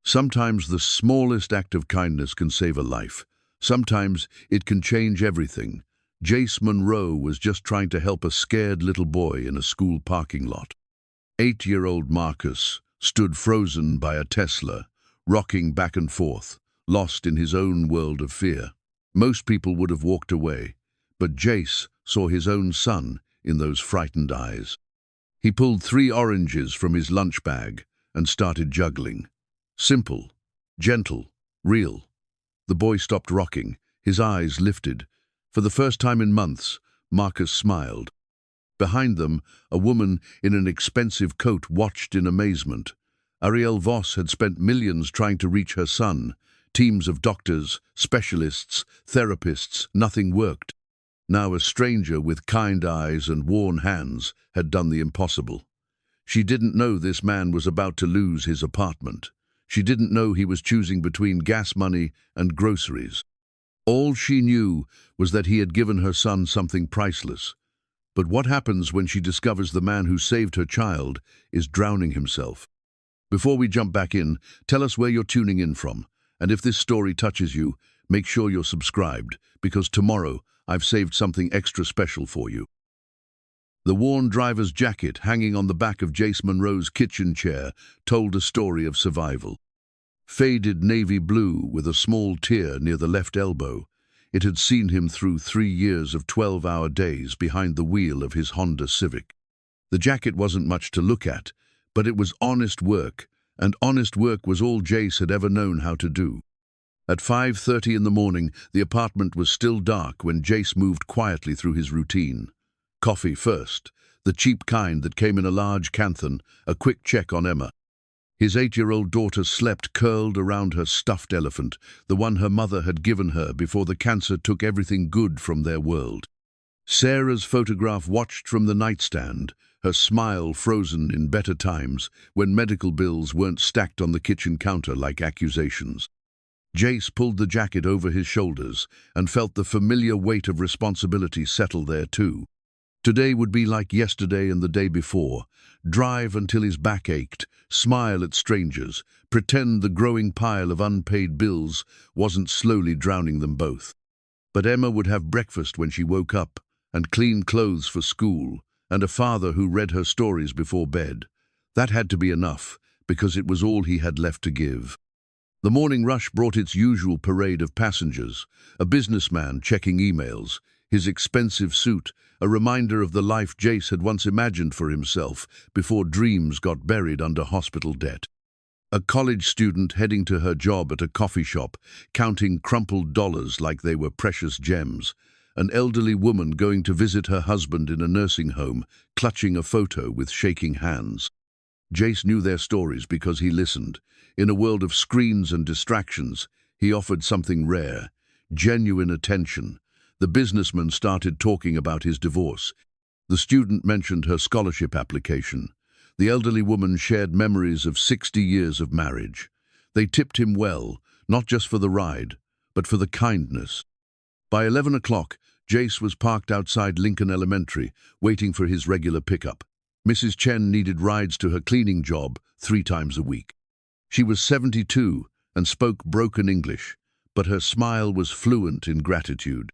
Sometimes the smallest act of kindness can save a life. Sometimes it can change everything. Jace Monroe was just trying to help a scared little boy in a school parking lot. 8-year-old Marcus stood frozen by a Tesla, rocking back and forth, lost in his own world of fear. Most people would have walked away, but Jace saw his own son in those frightened eyes. He pulled 3 oranges from his lunch bag and started juggling. Simple, gentle, real. The boy stopped rocking, his eyes lifted. For the first time in months, Marcus smiled. Behind them, a woman in an expensive coat watched in amazement. Arielle Voss had spent millions trying to reach her son. Teams of doctors, specialists, therapists, nothing worked. Now a stranger with kind eyes and worn hands had done the impossible. She didn't know this man was about to lose his apartment. She didn't know he was choosing between gas money and groceries. All she knew was that he had given her son something priceless. But what happens when she discovers the man who saved her child is drowning himself? Before we jump back in, tell us where you're tuning in from. And if this story touches you, make sure you're subscribed, because tomorrow I've saved something extra special for you. The worn driver's jacket hanging on the back of Jace Monroe's kitchen chair told a story of survival. Faded navy blue with a small tear near the left elbow, it had seen him through 3 years of 12-hour days behind the wheel of his Honda Civic. The jacket wasn't much to look at, but it was honest work, and honest work was all Jace had ever known how to do. At 5:30 in the morning, the apartment was still dark when Jace moved quietly through his routine. Coffee first, the cheap kind that came in a large canthon, a quick check on Emma. His 8-year-old daughter slept curled around her stuffed elephant, the one her mother had given her before the cancer took everything good from their world. Sarah's photograph watched from the nightstand, her smile frozen in better times when medical bills weren't stacked on the kitchen counter like accusations. Jace pulled the jacket over his shoulders and felt the familiar weight of responsibility settle there too. Today would be like yesterday and the day before. Drive until his back ached, smile at strangers, pretend the growing pile of unpaid bills wasn't slowly drowning them both. But Emma would have breakfast when she woke up, and clean clothes for school, and a father who read her stories before bed. That had to be enough, because it was all he had left to give. The morning rush brought its usual parade of passengers, a businessman checking emails, his expensive suit, a reminder of the life Jace had once imagined for himself before dreams got buried under hospital debt. A college student heading to her job at a coffee shop, counting crumpled dollars like they were precious gems. An elderly woman going to visit her husband in a nursing home, clutching a photo with shaking hands. Jace knew their stories because he listened. In a world of screens and distractions, he offered something rare, genuine attention. The businessman started talking about his divorce. The student mentioned her scholarship application. The elderly woman shared memories of 60 years of marriage. They tipped him well, not just for the ride, but for the kindness. By 11 o'clock, Jace was parked outside Lincoln Elementary, waiting for his regular pickup. Mrs. Chen needed rides to her cleaning job 3 times a week. She was 72 and spoke broken English, but her smile was fluent in gratitude.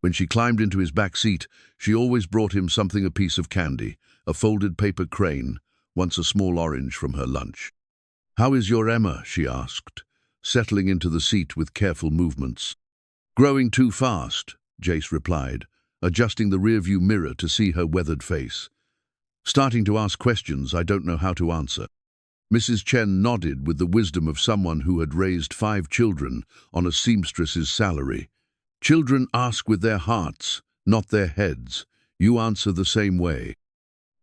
When she climbed into his back seat, she always brought him something, a piece of candy, a folded paper crane, once a small orange from her lunch. "How is your Emma?" she asked, settling into the seat with careful movements. "Growing too fast," Jace replied, adjusting the rearview mirror to see her weathered face. "Starting to ask questions I don't know how to answer." Mrs. Chen nodded with the wisdom of someone who had raised 5 children on a seamstress's salary. "Children ask with their hearts, not their heads. You answer the same way."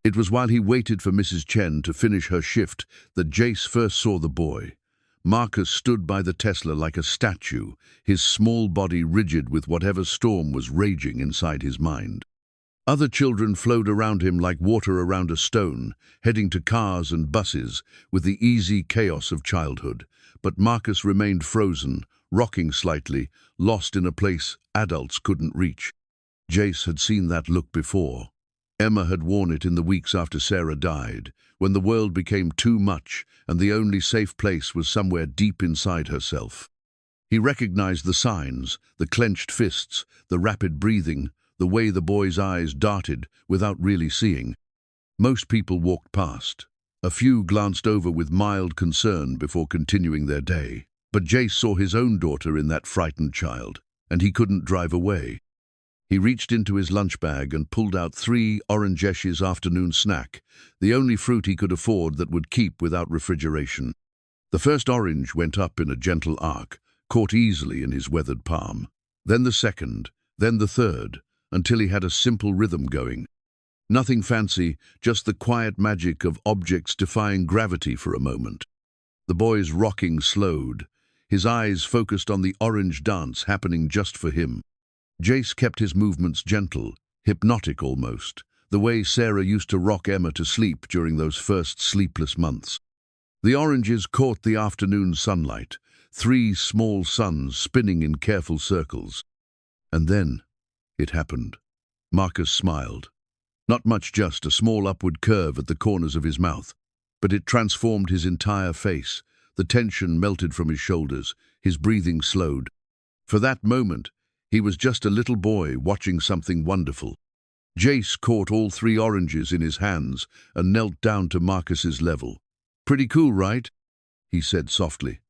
It was while he waited for Mrs. Chen to finish her shift that Jace first saw the boy. Marcus stood by the Tesla like a statue, his small body rigid with whatever storm was raging inside his mind. Other children flowed around him like water around a stone, heading to cars and buses with the easy chaos of childhood. But Marcus remained frozen, rocking slightly, lost in a place adults couldn't reach. Jace had seen that look before. Emma had worn it in the weeks after Sarah died, when the world became too much and the only safe place was somewhere deep inside herself. He recognized the signs, the clenched fists, the rapid breathing, the way the boy's eyes darted without really seeing. Most people walked past. A few glanced over with mild concern before continuing their day. But Jace saw his own daughter in that frightened child, and he couldn't drive away. He reached into his lunch bag and pulled out 3 orange-eshes afternoon snack, the only fruit he could afford that would keep without refrigeration. The first orange went up in a gentle arc, caught easily in his weathered palm. Then the second, then the third, until he had a simple rhythm going. Nothing fancy, just the quiet magic of objects defying gravity for a moment. The boy's rocking slowed, his eyes focused on the orange dance happening just for him. Jace kept his movements gentle, hypnotic almost, the way Sarah used to rock Emma to sleep during those first sleepless months. The oranges caught the afternoon sunlight, 3 small suns spinning in careful circles. And then it happened. Marcus smiled. Not much, just a small upward curve at the corners of his mouth, but it transformed his entire face. The tension melted from his shoulders, his breathing slowed. For that moment, he was just a little boy watching something wonderful. Jace caught all 3 oranges in his hands and knelt down to Marcus's level. "Pretty cool, right?" he said softly.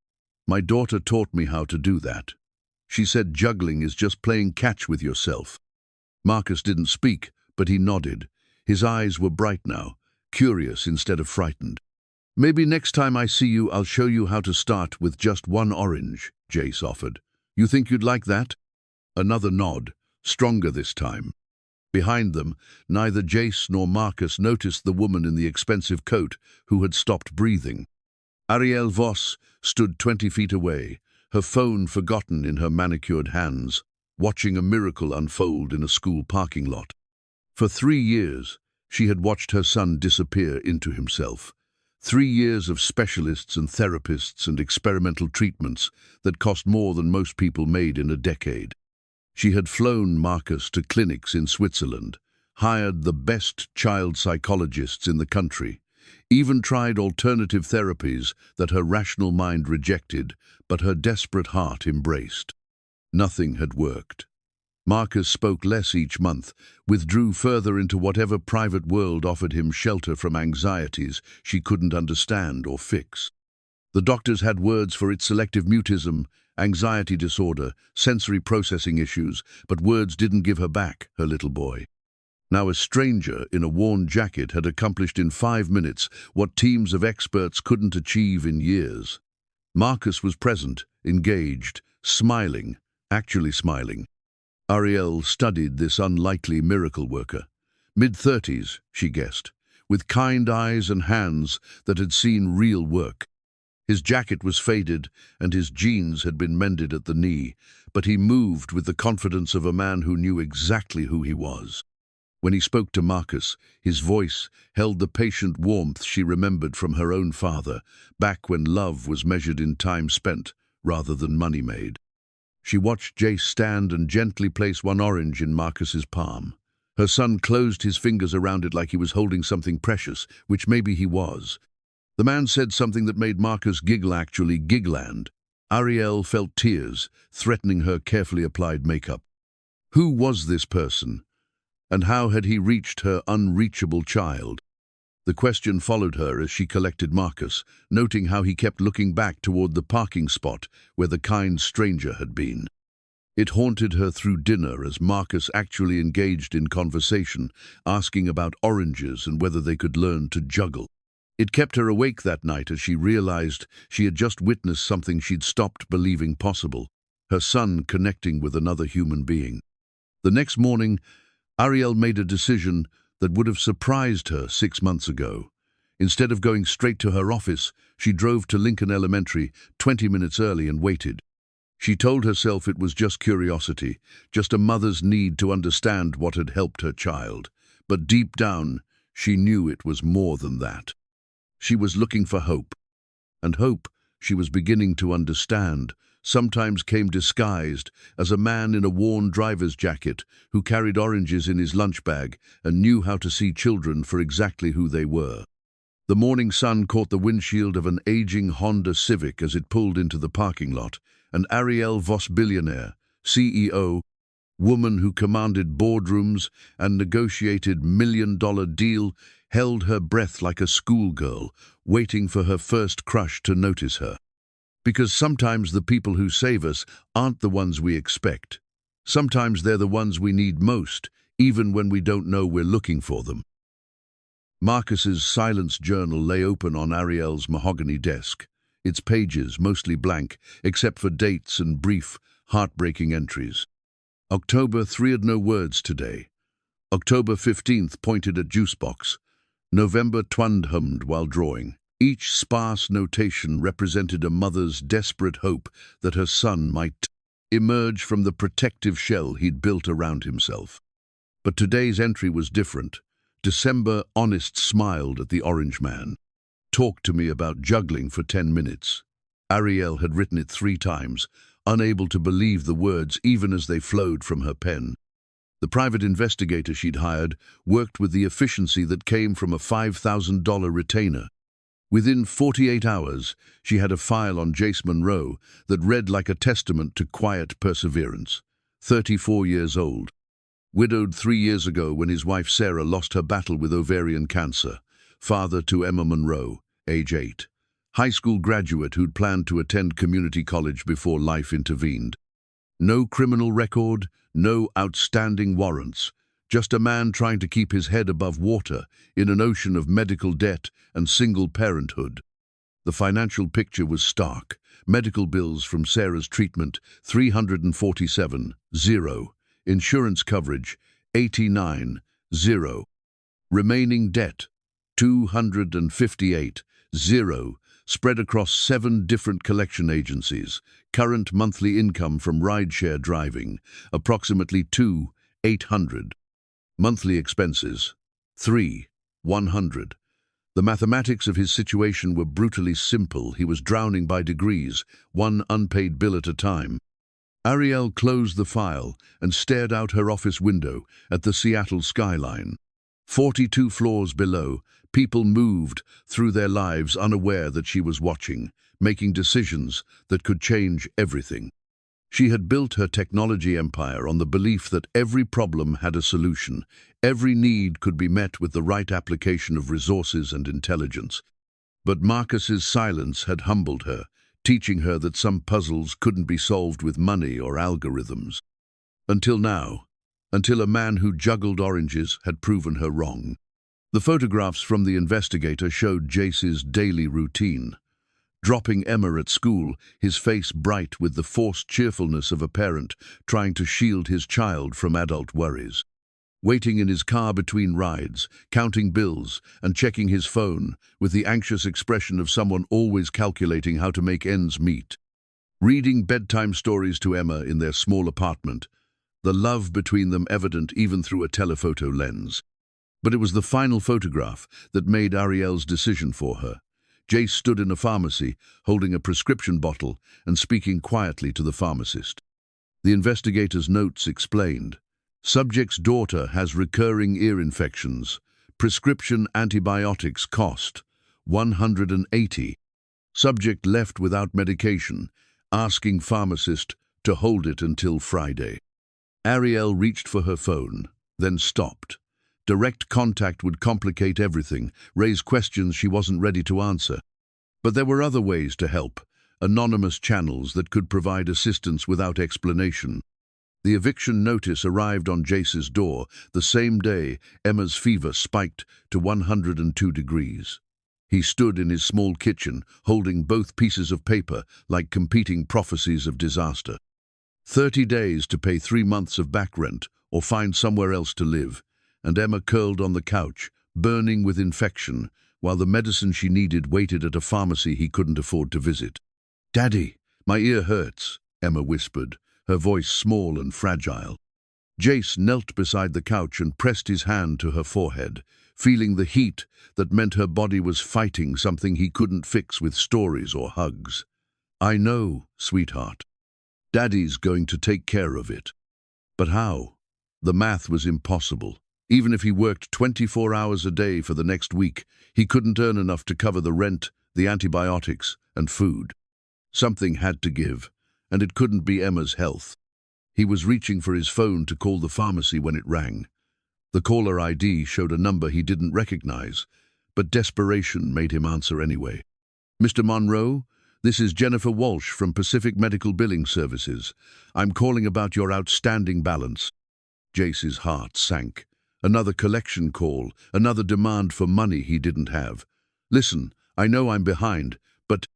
"My daughter taught me how to do that. She said juggling is just playing catch with yourself." Marcus didn't speak, but he nodded. His eyes were bright now, curious instead of frightened. "Maybe next time I see you, I'll show you how to start with just 1 orange," Jace offered. "You think you'd like that?" Another nod, stronger this time. Behind them, neither Jace nor Marcus noticed the woman in the expensive coat who had stopped breathing. Arielle Voss stood 20 feet away, her phone forgotten in her manicured hands, watching a miracle unfold in a school parking lot. For 3 years, she had watched her son disappear into himself. 3 years of specialists and therapists and experimental treatments that cost more than most people made in a decade. She had flown Marcus to clinics in Switzerland, hired the best child psychologists in the country, even tried alternative therapies that her rational mind rejected, but her desperate heart embraced. Nothing had worked. Marcus spoke less each month, withdrew further into whatever private world offered him shelter from anxieties she couldn't understand or fix. The doctors had words for its selective mutism, anxiety disorder, sensory processing issues, but words didn't give her back, her little boy. Now a stranger in a worn jacket had accomplished in 5 minutes what teams of experts couldn't achieve in years. Marcus was present, engaged, smiling, actually smiling. Arielle studied this unlikely miracle worker. Mid-30s, she guessed, with kind eyes and hands that had seen real work. His jacket was faded and his jeans had been mended at the knee, but he moved with the confidence of a man who knew exactly who he was. When he spoke to Marcus, his voice held the patient warmth she remembered from her own father, back when love was measured in time spent rather than money made. She watched Jace stand and gently place 1 orange in Marcus's palm. Her son closed his fingers around it like he was holding something precious, which maybe he was. The man said something that made Marcus giggle, actually gigland. Arielle felt tears threatening her carefully applied makeup. Who was this person? And how had he reached her unreachable child? The question followed her as she collected Marcus, noting how he kept looking back toward the parking spot where the kind stranger had been. It haunted her through dinner as Marcus actually engaged in conversation, asking about oranges and whether they could learn to juggle. It kept her awake that night as she realized she had just witnessed something she'd stopped believing possible, her son connecting with another human being. The next morning, Arielle made a decision that would have surprised her 6 months ago. Instead of going straight to her office, she drove to Lincoln Elementary 20 minutes early and waited. She told herself it was just curiosity, just a mother's need to understand what had helped her child. But deep down, she knew it was more than that. She was looking for hope. And hope, she was beginning to understand, sometimes came disguised as a man in a worn driver's jacket who carried oranges in his lunch bag and knew how to see children for exactly who they were. The morning sun caught the windshield of an aging Honda Civic as it pulled into the parking lot, and Arielle Voss, billionaire, CEO, woman who commanded boardrooms and negotiated million-dollar deal, held her breath like a schoolgirl, waiting for her first crush to notice her. Because sometimes the people who save us aren't the ones we expect. Sometimes they're the ones we need most, even when we don't know we're looking for them. Marcus's silence journal lay open on Arielle's mahogany desk, its pages mostly blank, except for dates and brief, heartbreaking entries. October 3 had no words today. October 15th pointed at juicebox. November hummed while drawing. Each sparse notation represented a mother's desperate hope that her son might emerge from the protective shell he'd built around himself. But today's entry was different. December honest smiled at the orange man. Talk to me about juggling for 10 minutes. Arielle had written it 3 times, unable to believe the words even as they flowed from her pen. The private investigator she'd hired worked with the efficiency that came from a $5,000 retainer. Within 48 hours, she had a file on Jace Monroe that read like a testament to quiet perseverance. 34 years old. Widowed 3 years ago when his wife Sarah lost her battle with ovarian cancer. Father to Emma Monroe, age 8. High school graduate who'd planned to attend community college before life intervened. No criminal record, no outstanding warrants. Just a man trying to keep his head above water in an ocean of medical debt and single parenthood. The financial picture was stark. Medical bills from Sarah's treatment, $347, 0. Insurance coverage, $89, 0. Remaining debt, $258, 0. Spread across 7 different collection agencies. Current monthly income from rideshare driving, approximately $2,800. Monthly expenses, $3,100. The mathematics of his situation were brutally simple. He was drowning by degrees, one unpaid bill at a time. Arielle closed the file and stared out her office window at the Seattle skyline. 42 floors below, people moved through their lives unaware that she was watching, making decisions that could change everything. She had built her technology empire on the belief that every problem had a solution, every need could be met with the right application of resources and intelligence. But Marcus's silence had humbled her, teaching her that some puzzles couldn't be solved with money or algorithms. Until now, until a man who juggled oranges had proven her wrong. The photographs from the investigator showed Jace's daily routine. Dropping Emma at school, his face bright with the forced cheerfulness of a parent trying to shield his child from adult worries. Waiting in his car between rides, counting bills and checking his phone with the anxious expression of someone always calculating how to make ends meet. Reading bedtime stories to Emma in their small apartment, the love between them evident even through a telephoto lens. But it was the final photograph that made Arielle's decision for her. Jace stood in a pharmacy, holding a prescription bottle and speaking quietly to the pharmacist. The investigator's notes explained, subject's daughter has recurring ear infections. Prescription antibiotics cost $180. Subject left without medication, asking pharmacist to hold it until Friday. Arielle reached for her phone, then stopped. Direct contact would complicate everything, raise questions she wasn't ready to answer. But there were other ways to help, anonymous channels that could provide assistance without explanation. The eviction notice arrived on Jace's door the same day Emma's fever spiked to 102 degrees. He stood in his small kitchen, holding both pieces of paper like competing prophecies of disaster. 30 days to pay 3 months of back rent or find somewhere else to live. And Emma curled on the couch, burning with infection, while the medicine she needed waited at a pharmacy he couldn't afford to visit. "Daddy, my ear hurts," Emma whispered, her voice small and fragile. Jace knelt beside the couch and pressed his hand to her forehead, feeling the heat that meant her body was fighting something he couldn't fix with stories or hugs. "I know, sweetheart. Daddy's going to take care of it." But how? The math was impossible. Even if he worked 24 hours a day for the next week, he couldn't earn enough to cover the rent, the antibiotics, and food. Something had to give, and it couldn't be Emma's health. He was reaching for his phone to call the pharmacy when it rang. The caller ID showed a number he didn't recognize, but desperation made him answer anyway. "Mr. Monroe, this is Jennifer Walsh from Pacific Medical Billing Services. I'm calling about your outstanding balance." Jace's heart sank. Another collection call, another demand for money he didn't have. "Listen, I know I'm behind, but—"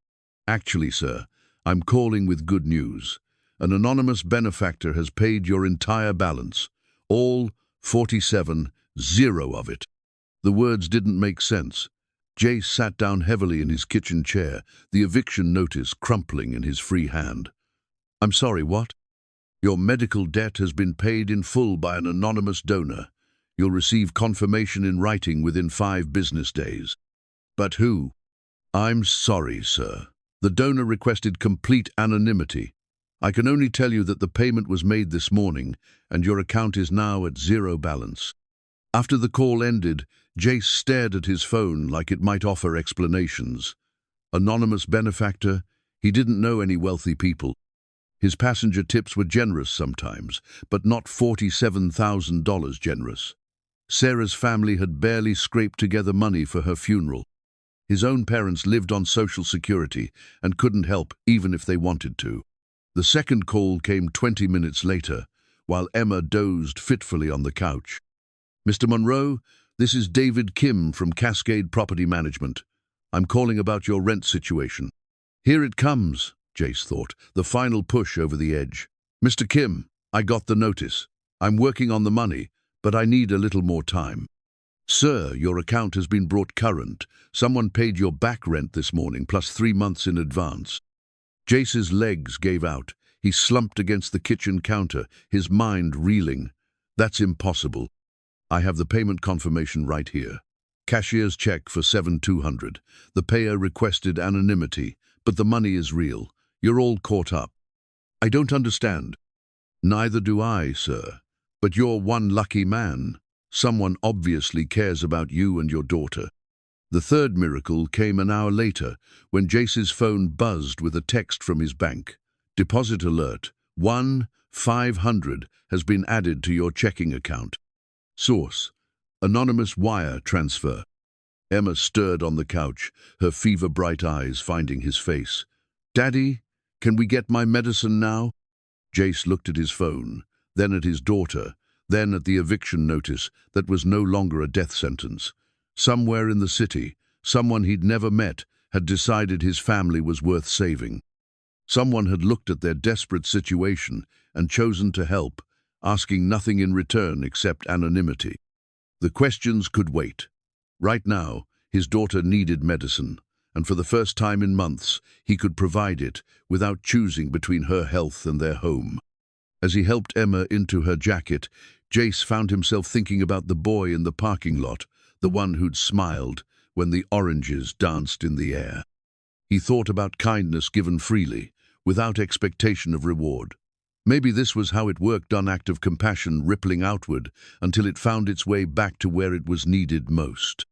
"Actually, sir, I'm calling with good news. An anonymous benefactor has paid your entire balance. All 47, zero of it." The words didn't make sense. Jace sat down heavily in his kitchen chair, the eviction notice crumpling in his free hand. "I'm sorry, what?" "Your medical debt has been paid in full by an anonymous donor. You'll receive confirmation in writing within 5 business days." "But who?" "I'm sorry, sir. The donor requested complete anonymity. I can only tell you that the payment was made this morning, and your account is now at zero balance." After the call ended, Jace stared at his phone like it might offer explanations. Anonymous benefactor? He didn't know any wealthy people. His passenger tips were generous sometimes, but not $47,000 generous. Sarah's family had barely scraped together money for her funeral. His own parents lived on Social Security and couldn't help even if they wanted to. The second call came 20 minutes later, while Emma dozed fitfully on the couch. "Mr. Monroe, this is David Kim from Cascade Property Management. I'm calling about your rent situation." "Here it comes," Jace thought, the final push over the edge. "Mr. Kim, I got the notice. I'm working on the money, but I need a little more time." "Sir, your account has been brought current. Someone paid your back rent this morning, plus 3 months in advance." Jace's legs gave out. He slumped against the kitchen counter, his mind reeling. "That's impossible. I have the payment confirmation right here. Cashier's check for $7,200. The payer requested anonymity, but the money is real. You're all caught up." "I don't understand." "Neither do I, sir. But you're one lucky man. Someone obviously cares about you and your daughter." The third miracle came an hour later, when Jace's phone buzzed with a text from his bank. "Deposit alert. 1,500 has been added to your checking account." Source: anonymous wire transfer. Emma stirred on the couch, her fever-bright eyes finding his face. "Daddy, can we get my medicine now?" Jace looked at his phone, then at his daughter, then at the eviction notice that was no longer a death sentence. Somewhere in the city, someone he'd never met had decided his family was worth saving. Someone had looked at their desperate situation and chosen to help, asking nothing in return except anonymity. The questions could wait. Right now, his daughter needed medicine, and for the first time in months, he could provide it without choosing between her health and their home. As he helped Emma into her jacket, Jace found himself thinking about the boy in the parking lot, the one who'd smiled when the oranges danced in the air. He thought about kindness given freely, without expectation of reward. Maybe this was how it worked, an act of compassion rippling outward until it found its way back to where it was needed most.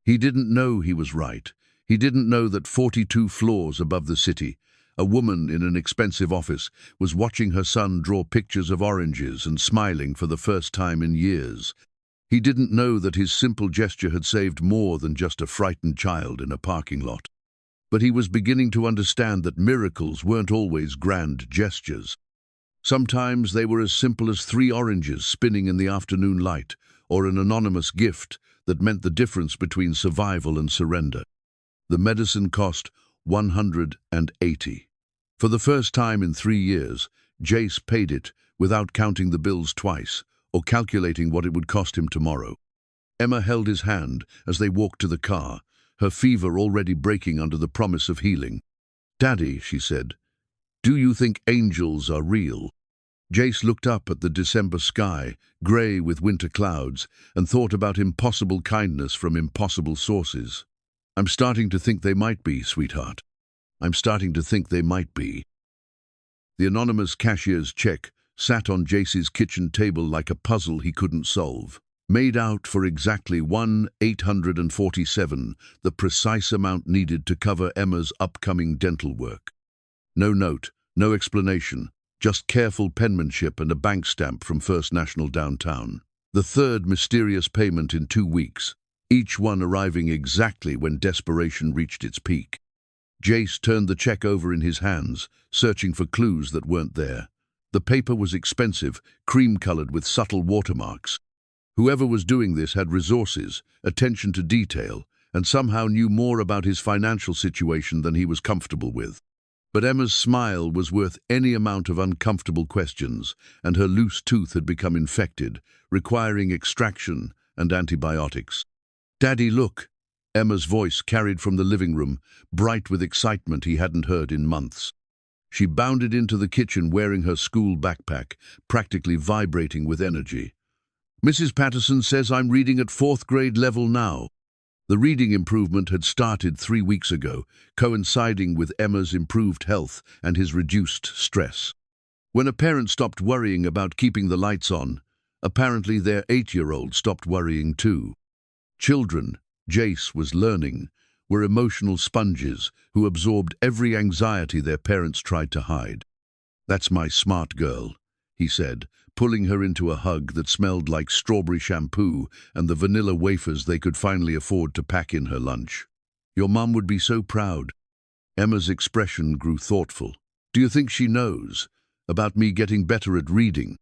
He didn't know he was right. He didn't know that 42 floors above the city, a woman in an expensive office was watching her son draw pictures of oranges and smiling for the first time in years. He didn't know that his simple gesture had saved more than just a frightened child in a parking lot. But he was beginning to understand that miracles weren't always grand gestures. Sometimes they were as simple as 3 oranges spinning in the afternoon light, or an anonymous gift that meant the difference between survival and surrender. The medicine cost $180. For the first time in 3 years, Jace paid it without counting the bills twice or calculating what it would cost him tomorrow. Emma held his hand as they walked to the car, her fever already breaking under the promise of healing. "Daddy," she said, "do you think angels are real?" Jace looked up at the December sky, grey with winter clouds, and thought about impossible kindness from impossible sources. "I'm starting to think they might be, sweetheart. I'm starting to think they might be." The anonymous cashier's check sat on Jace's kitchen table like a puzzle he couldn't solve. made out for exactly 1,847, the precise amount needed to cover Emma's upcoming dental work. No note, no explanation, just careful penmanship and a bank stamp from First National downtown. The third mysterious payment in 2 weeks, each one arriving exactly when desperation reached its peak. Jace turned the check over in his hands, searching for clues that weren't there. The paper was expensive, cream-colored with subtle watermarks. Whoever was doing this had resources, attention to detail, and somehow knew more about his financial situation than he was comfortable with. But Emma's smile was worth any amount of uncomfortable questions, and her loose tooth had become infected, requiring extraction and antibiotics. "Daddy, look!" Emma's voice carried from the living room, bright with excitement he hadn't heard in months. She bounded into the kitchen wearing her school backpack, practically vibrating with energy. "Mrs. Patterson says I'm reading at 4th grade level now." The reading improvement had started 3 weeks ago, coinciding with Emma's improved health and his reduced stress. When a parent stopped worrying about keeping the lights on, apparently their 8-year-old stopped worrying too. Children, Jace was learning, were emotional sponges who absorbed every anxiety their parents tried to hide. "That's my smart girl," he said, pulling her into a hug that smelled like strawberry shampoo and the vanilla wafers they could finally afford to pack in her lunch. "Your mum would be so proud." Emma's expression grew thoughtful. "Do you think she knows about me getting better at reading?"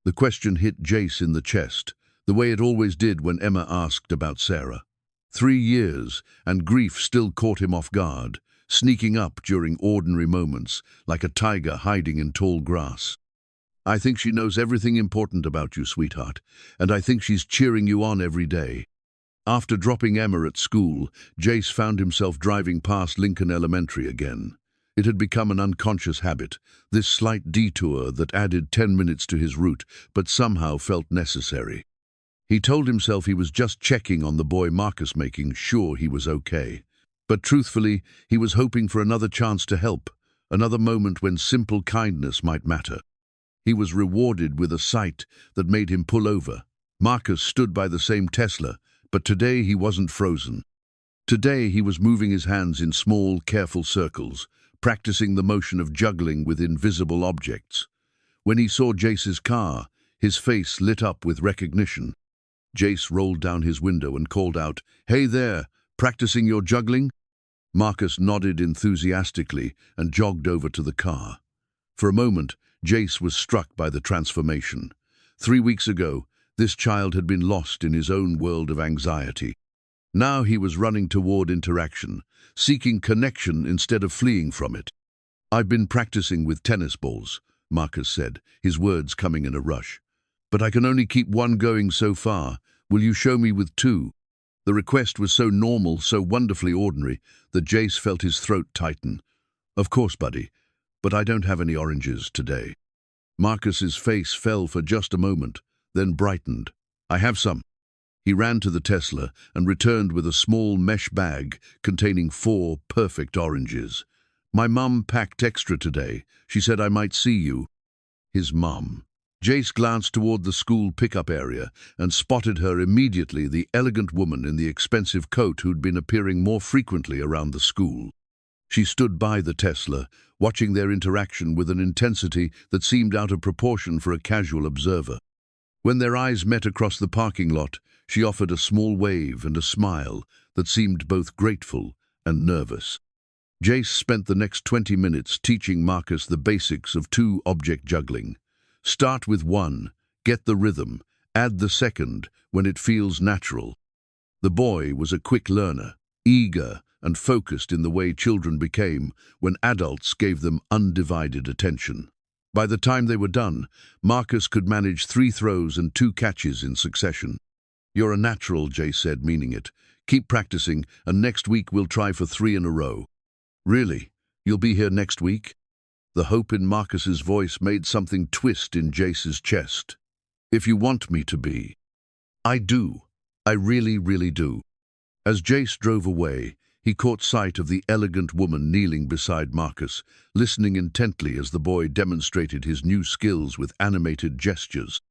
The question hit Jace in the chest, the way it always did when Emma asked about Sarah. 3 years, and grief still caught him off guard, sneaking up during ordinary moments, like a tiger hiding in tall grass. "I think she knows everything important about you, sweetheart, and I think she's cheering you on every day." After dropping Emma at school, Jace found himself driving past Lincoln Elementary again. It had become an unconscious habit, this slight detour that added 10 minutes to his route, but somehow felt necessary. He told himself he was just checking on the boy Marcus, making sure he was okay. But truthfully, he was hoping for another chance to help, another moment when simple kindness might matter. He was rewarded with a sight that made him pull over. Marcus stood by the same Tesla, but today he wasn't frozen. Today he was moving his hands in small, careful circles, practicing the motion of juggling with invisible objects. When he saw Jace's car, his face lit up with recognition. Jace rolled down his window and called out, "Hey there, practicing your juggling?" Marcus nodded enthusiastically and jogged over to the car. For a moment, Jace was struck by the transformation. 3 weeks ago, this child had been lost in his own world of anxiety. Now he was running toward interaction, seeking connection instead of fleeing from it. "I've been practicing with tennis balls," Marcus said, his words coming in a rush. "But I can only keep one going so far. Will you show me with 2? The request was so normal, so wonderfully ordinary, that Jace felt his throat tighten. "Of course, buddy, but I don't have any oranges today." Marcus's face fell for just a moment, then brightened. "I have some." He ran to the Tesla and returned with a small mesh bag containing 4 perfect oranges. "My mum packed extra today. She said I might see you." His mum. Jace glanced toward the school pickup area and spotted her immediately, the elegant woman in the expensive coat who'd been appearing more frequently around the school. She stood by the Tesla, watching their interaction with an intensity that seemed out of proportion for a casual observer. When their eyes met across the parking lot, she offered a small wave and a smile that seemed both grateful and nervous. Jace spent the next 20 minutes teaching Marcus the basics of 2-object juggling. Start with 1, get the rhythm, add the second when it feels natural. The boy was a quick learner, eager and focused in the way children became when adults gave them undivided attention. By the time they were done, Marcus could manage 3 throws and 2 catches in succession. "You're a natural," Jace said, meaning it. "Keep practicing, and next week we'll try for 3 in a row." "Really? You'll be here next week?" The hope in Marcus's voice made something twist in Jace's chest. "If you want me to be." "I do. I really, really do." As Jace drove away, he caught sight of the elegant woman kneeling beside Marcus, listening intently as the boy demonstrated his new skills with animated gestures.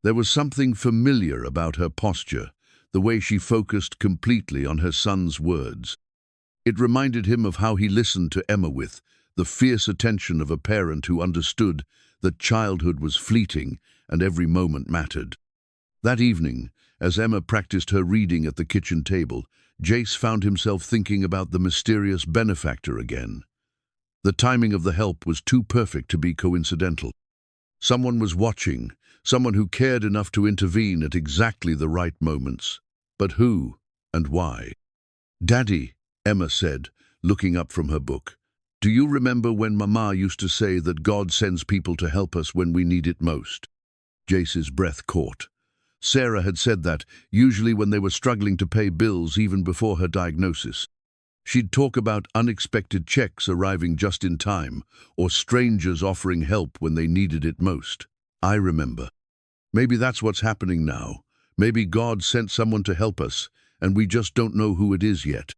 There was something familiar about her posture, the way she focused completely on her son's words. It reminded him of how he listened to Emma with the fierce attention of a parent who understood that childhood was fleeting and every moment mattered. That evening, as Emma practiced her reading at the kitchen table, Jace found himself thinking about the mysterious benefactor again. The timing of the help was too perfect to be coincidental. Someone was watching, someone who cared enough to intervene at exactly the right moments. But who and why? "Daddy," Emma said, looking up from her book, "do you remember when Mama used to say that God sends people to help us when we need it most?" Jace's breath caught. Sarah had said that, usually when they were struggling to pay bills even before her diagnosis. She'd talk about unexpected checks arriving just in time, or strangers offering help when they needed it most. I remember. Maybe that's what's happening now. Maybe God sent someone to help us, and we just don't know who it is yet.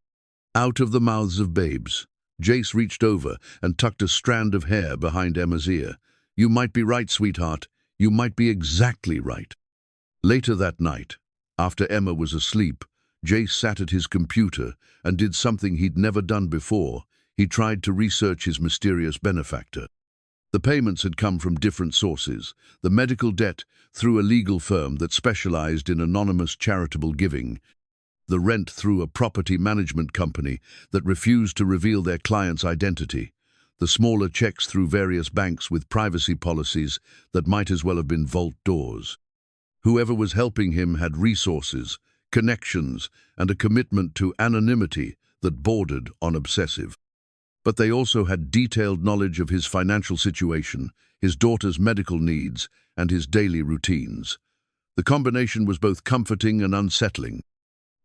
Out of the mouths of babes, Jace reached over and tucked a strand of hair behind Emma's ear. "You might be right, sweetheart. You might be exactly right." Later that night, after Emma was asleep, Jace sat at his computer and did something he'd never done before. He tried to research his mysterious benefactor. The payments had come from different sources: the medical debt through a legal firm that specialized in anonymous charitable giving, the rent through a property management company that refused to reveal their client's identity, the smaller checks through various banks with privacy policies that might as well have been vault doors. Whoever was helping him had resources, connections, and a commitment to anonymity that bordered on obsessive. But they also had detailed knowledge of his financial situation, his daughter's medical needs, and his daily routines. The combination was both comforting and unsettling.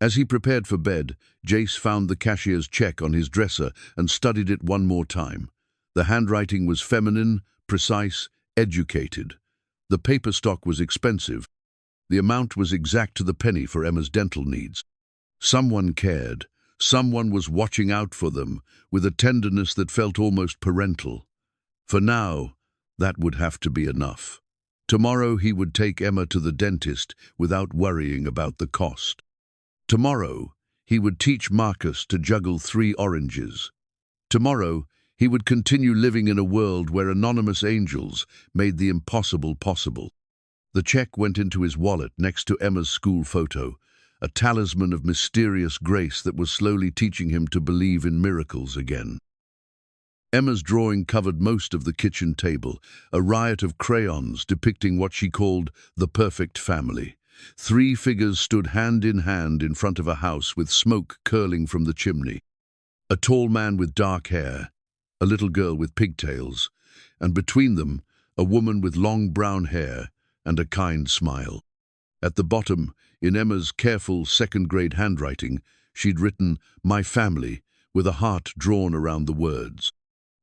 As he prepared for bed, Jace found the cashier's check on his dresser and studied it one more time. The handwriting was feminine, precise, educated. The paper stock was expensive. The amount was exact to the penny for Emma's dental needs. Someone cared. Someone was watching out for them, with a tenderness that felt almost parental. For now, that would have to be enough. Tomorrow he would take Emma to the dentist without worrying about the cost. Tomorrow, he would teach Marcus to juggle 3 oranges. Tomorrow, he would continue living in a world where anonymous angels made the impossible possible. The check went into his wallet next to Emma's school photo, a talisman of mysterious grace that was slowly teaching him to believe in miracles again. Emma's drawing covered most of the kitchen table, a riot of crayons depicting what she called the perfect family. 3 figures stood hand in front of a house with smoke curling from the chimney. A tall man with dark hair, a little girl with pigtails, and between them, a woman with long brown hair and a kind smile. At the bottom, in Emma's careful second-grade handwriting, she'd written, "My family," with a heart drawn around the words.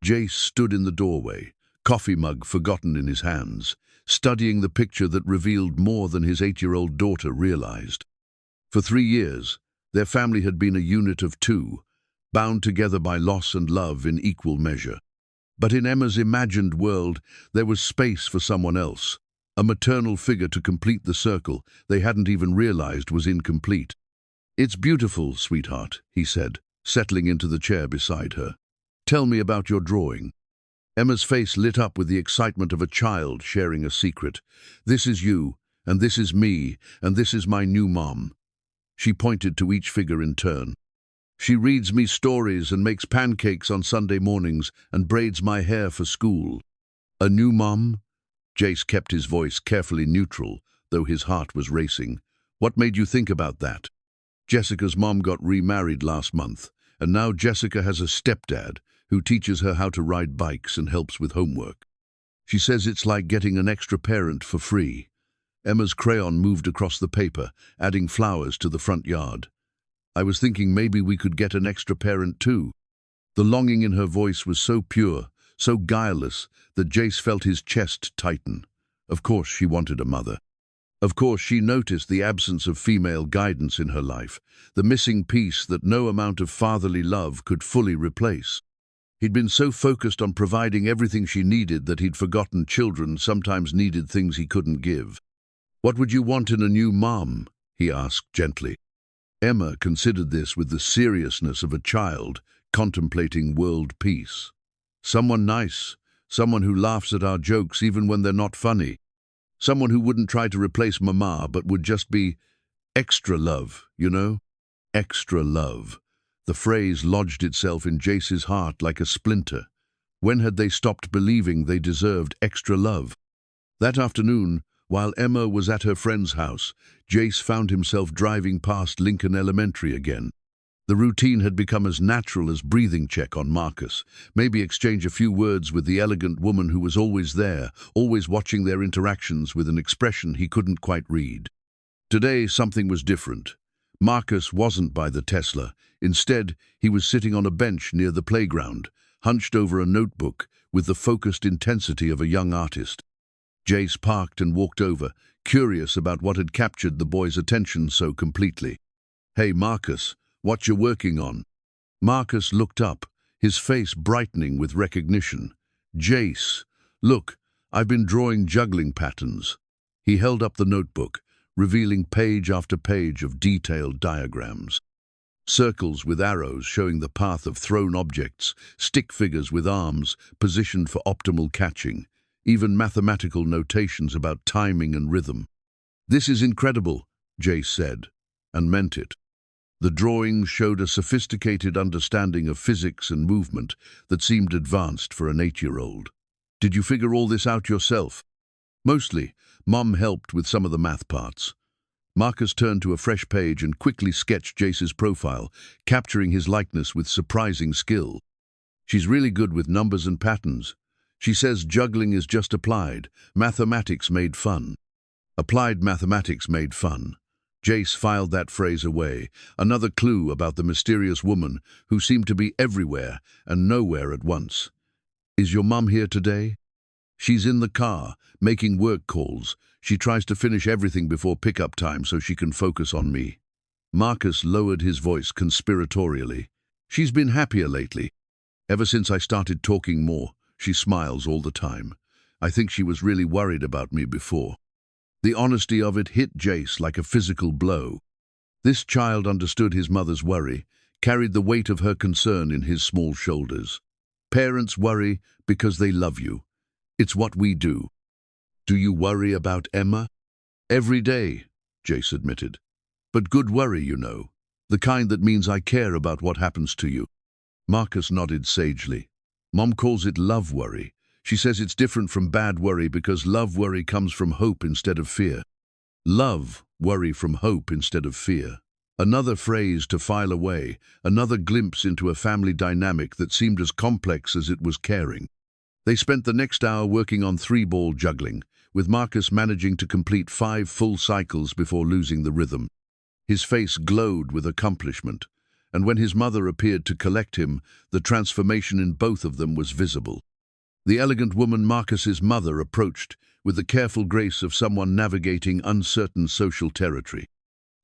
Jace stood in the doorway, coffee mug forgotten in his hands, studying the picture that revealed more than his 8-year-old daughter realized. For 3 years, their family had been a unit of 2, bound together by loss and love in equal measure. But in Emma's imagined world, there was space for someone else, a maternal figure to complete the circle they hadn't even realized was incomplete. "It's beautiful, sweetheart," he said, settling into the chair beside her. "Tell me about your drawing." Emma's face lit up with the excitement of a child sharing a secret. "This is you, and this is me, and this is my new mom." She pointed to each figure in turn. "She reads me stories and makes pancakes on Sunday mornings and braids my hair for school." "A new mom?" Jace kept his voice carefully neutral, though his heart was racing. "What made you think about that?" "Jessica's mom got remarried last month, and now Jessica has a stepdad who teaches her how to ride bikes and helps with homework. She says it's like getting an extra parent for free." Emma's crayon moved across the paper, adding flowers to the front yard. "I was thinking maybe we could get an extra parent too." The longing in her voice was so pure, so guileless, that Jace felt his chest tighten. Of course she wanted a mother. Of course she noticed the absence of female guidance in her life, the missing piece that no amount of fatherly love could fully replace. He'd been so focused on providing everything she needed that he'd forgotten children sometimes needed things he couldn't give. "What would you want in a new mom?" he asked gently. Emma considered this with the seriousness of a child contemplating world peace. "Someone nice, someone who laughs at our jokes even when they're not funny. Someone who wouldn't try to replace Mama but would just be extra love, you know? Extra love." The phrase lodged itself in Jace's heart like a splinter. When had they stopped believing they deserved extra love? That afternoon, while Emma was at her friend's house, Jace found himself driving past Lincoln Elementary again. The routine had become as natural as breathing check on Marcus, maybe exchange a few words with the elegant woman who was always there, always watching their interactions with an expression he couldn't quite read. Today, something was different. Marcus wasn't by the Tesla. Instead, he was sitting on a bench near the playground, hunched over a notebook with the focused intensity of a young artist. Jace parked and walked over, curious about what had captured the boy's attention so completely. "Hey, Marcus, what you working on?" Marcus looked up, his face brightening with recognition. "Jace, look, I've been drawing juggling patterns." He held up the notebook, revealing page after page of detailed diagrams. Circles with arrows showing the path of thrown objects, stick figures with arms positioned for optimal catching, even mathematical notations about timing and rhythm. "This is incredible," Jace said, and meant it. The drawings showed a sophisticated understanding of physics and movement that seemed advanced for an 8-year-old. "Did you figure all this out yourself?" "Mostly. Mom helped with some of the math parts." Marcus turned to a fresh page and quickly sketched Jace's profile, capturing his likeness with surprising skill. "She's really good with numbers and patterns. She says juggling is just applied, mathematics made fun." Applied mathematics made fun. Jace filed that phrase away, another clue about the mysterious woman who seemed to be everywhere and nowhere at once. "Is your mum here today?" "She's in the car, making work calls. She tries to finish everything before pickup time so she can focus on me." Marcus lowered his voice conspiratorially. "She's been happier lately. Ever since I started talking more, she smiles all the time. I think she was really worried about me before." The honesty of it hit Jace like a physical blow. This child understood his mother's worry, carried the weight of her concern in his small shoulders. Parents worry because they love you. It's what we do. "Do you worry about Emma?" "Every day," Jace admitted. "But good worry, you know. The kind that means I care about what happens to you." Marcus nodded sagely. "Mom calls it love worry. She says it's different from bad worry because love worry comes from hope instead of fear." Love worry from hope instead of fear. Another phrase to file away, another glimpse into a family dynamic that seemed as complex as it was caring. They spent the next hour working on 3-ball juggling, with Marcus managing to complete 5 full cycles before losing the rhythm. His face glowed with accomplishment, and when his mother appeared to collect him, the transformation in both of them was visible. The elegant woman Marcus's mother approached with the careful grace of someone navigating uncertain social territory.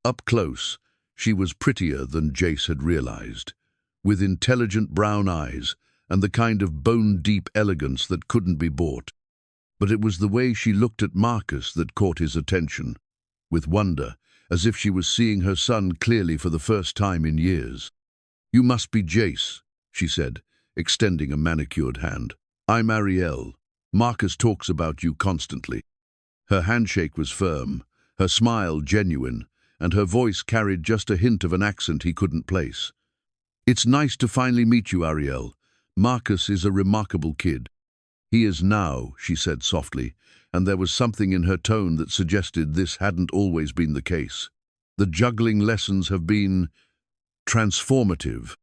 Up close, she was prettier than Jace had realized, with intelligent brown eyes and the kind of bone-deep elegance that couldn't be bought. But it was the way she looked at Marcus that caught his attention, with wonder, as if she was seeing her son clearly for the first time in years. "You must be Jace," she said, extending a manicured hand. "I'm Arielle. Marcus talks about you constantly." Her handshake was firm, her smile genuine, and her voice carried just a hint of an accent he couldn't place. "It's nice to finally meet you, Arielle. Marcus is a remarkable kid." "He is now," she said softly, and there was something in her tone that suggested this hadn't always been the case. "The juggling lessons have been transformative.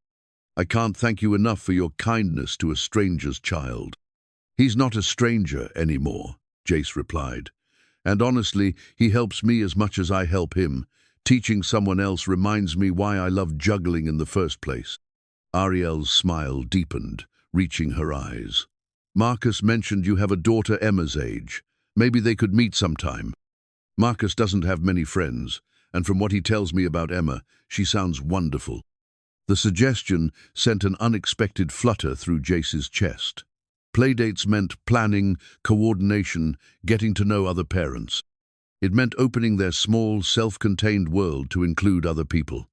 I can't thank you enough for your kindness to a stranger's child." "He's not a stranger anymore," Jace replied. "And honestly, he helps me as much as I help him. Teaching someone else reminds me why I love juggling in the first place." Arielle's smile deepened, reaching her eyes. "Marcus mentioned you have a daughter Emma's age. Maybe they could meet sometime." "Marcus doesn't have many friends, and from what he tells me about Emma, she sounds wonderful." The suggestion sent an unexpected flutter through Jace's chest. Playdates meant planning, coordination, getting to know other parents. It meant opening their small, self-contained world to include other people.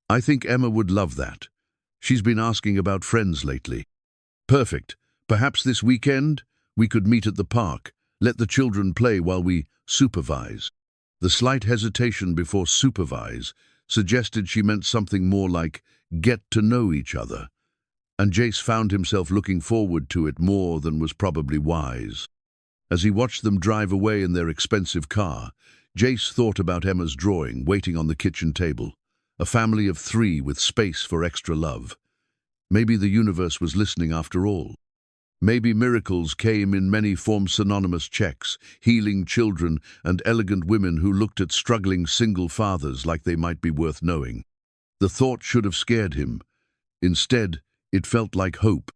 I think Emma would love that. She's been asking about friends lately. Perfect. Perhaps this weekend we could meet at the park, let the children play while we supervise. The slight hesitation before supervise suggested she meant something more like get to know each other, and Jace found himself looking forward to it more than was probably wise. As he watched them drive away in their expensive car, Jace thought about Emma's drawing waiting on the kitchen table, a family of 3 with space for extra love. Maybe the universe was listening after all. Maybe miracles came in many forms: synonymous checks, healing children, and elegant women who looked at struggling single fathers like they might be worth knowing. The thought should have scared him. Instead, it felt like hope.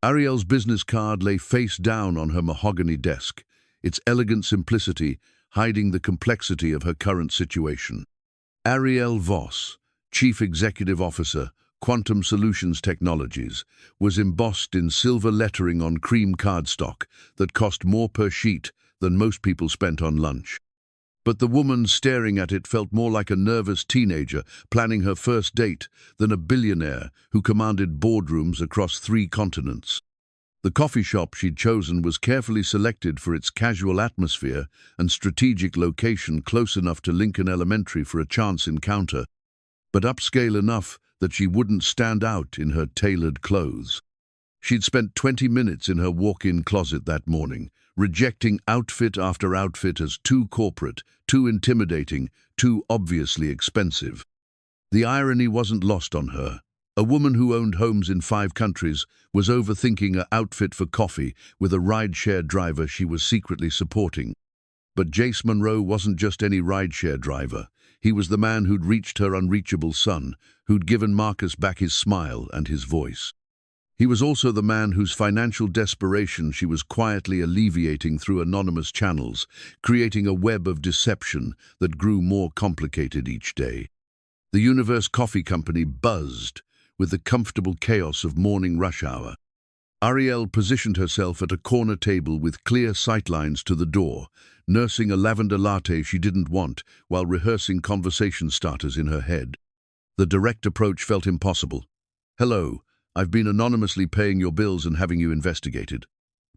Arielle's business card lay face down on her mahogany desk, its elegant simplicity hiding the complexity of her current situation. Arielle Voss, Chief Executive Officer, Quantum Solutions Technologies, was embossed in silver lettering on cream cardstock that cost more per sheet than most people spent on lunch. But the woman staring at it felt more like a nervous teenager planning her first date than a billionaire who commanded boardrooms across 3 continents. The coffee shop she'd chosen was carefully selected for its casual atmosphere and strategic location, close enough to Lincoln Elementary for a chance encounter, but upscale enough that she wouldn't stand out in her tailored clothes. She'd spent 20 minutes in her walk-in closet that morning, rejecting outfit after outfit as too corporate, too intimidating, too obviously expensive. The irony wasn't lost on her. A woman who owned homes in 5 countries was overthinking an outfit for coffee with a rideshare driver she was secretly supporting. But Jace Monroe wasn't just any rideshare driver. He was the man who'd reached her unreachable son, who'd given Marcus back his smile and his voice. He was also the man whose financial desperation she was quietly alleviating through anonymous channels, creating a web of deception that grew more complicated each day. The Universe Coffee Company buzzed with the comfortable chaos of morning rush hour. Arielle positioned herself at a corner table with clear sightlines to the door, nursing a lavender latte she didn't want while rehearsing conversation starters in her head. The direct approach felt impossible. "Hello, I've been anonymously paying your bills and having you investigated."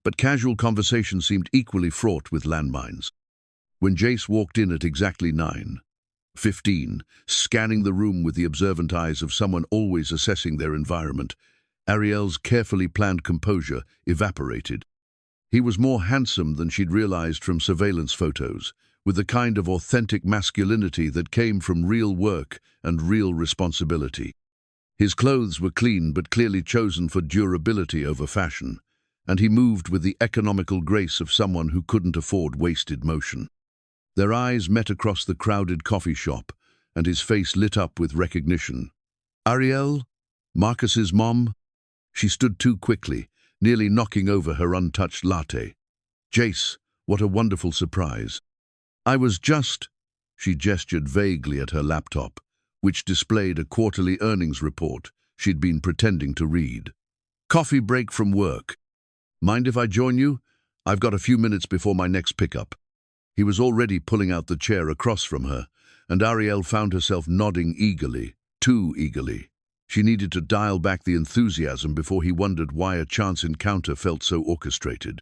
But casual conversation seemed equally fraught with landmines. When Jace walked in at exactly 9:15, scanning the room with the observant eyes of someone always assessing their environment, Arielle's carefully planned composure evaporated. He was more handsome than she'd realized from surveillance photos, with the kind of authentic masculinity that came from real work and real responsibility. His clothes were clean but clearly chosen for durability over fashion, and he moved with the economical grace of someone who couldn't afford wasted motion. Their eyes met across the crowded coffee shop, and his face lit up with recognition. "Arielle? Marcus's mom?" She stood too quickly, nearly knocking over her untouched latte. "Jace, what a wonderful surprise." "I was just—" She gestured vaguely at her laptop, which displayed a quarterly earnings report she'd been pretending to read. "Coffee break from work. Mind if I join you? I've got a few minutes before my next pickup." He was already pulling out the chair across from her, and Arielle found herself nodding eagerly, too eagerly. She needed to dial back the enthusiasm before he wondered why a chance encounter felt so orchestrated.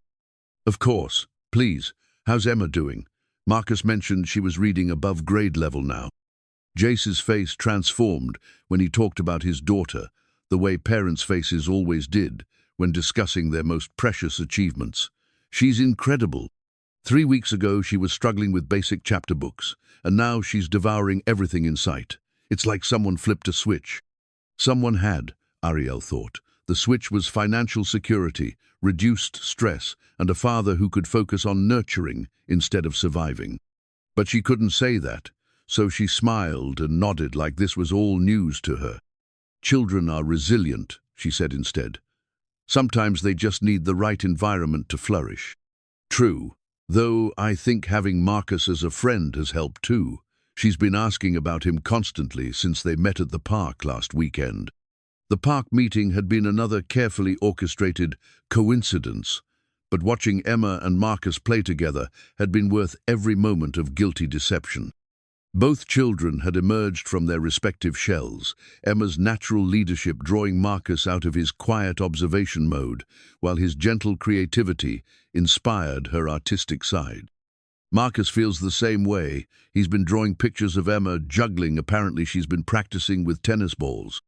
"Of course. Please, how's Emma doing? Marcus mentioned she was reading above grade level now." Jace's face transformed when he talked about his daughter, the way parents' faces always did when discussing their most precious achievements. "She's incredible. 3 weeks ago she was struggling with basic chapter books, and now she's devouring everything in sight. It's like someone flipped a switch." Someone had, Arielle thought. The switch was financial security, reduced stress, and a father who could focus on nurturing instead of surviving. But she couldn't say that, so she smiled and nodded like this was all news to her. "Children are resilient," she said instead. "Sometimes they just need the right environment to flourish." "True, though I think having Marcus as a friend has helped too. She's been asking about him constantly since they met at the park last weekend." The park meeting had been another carefully orchestrated coincidence, But watching Emma and Marcus play together had been worth every moment of guilty deception. Both children had emerged from their respective shells, Emma's natural leadership drawing Marcus out of his quiet observation mode, while his gentle creativity inspired her artistic side. Marcus feels the same way. He's been drawing pictures of Emma juggling. Apparently she's been practicing with tennis balls.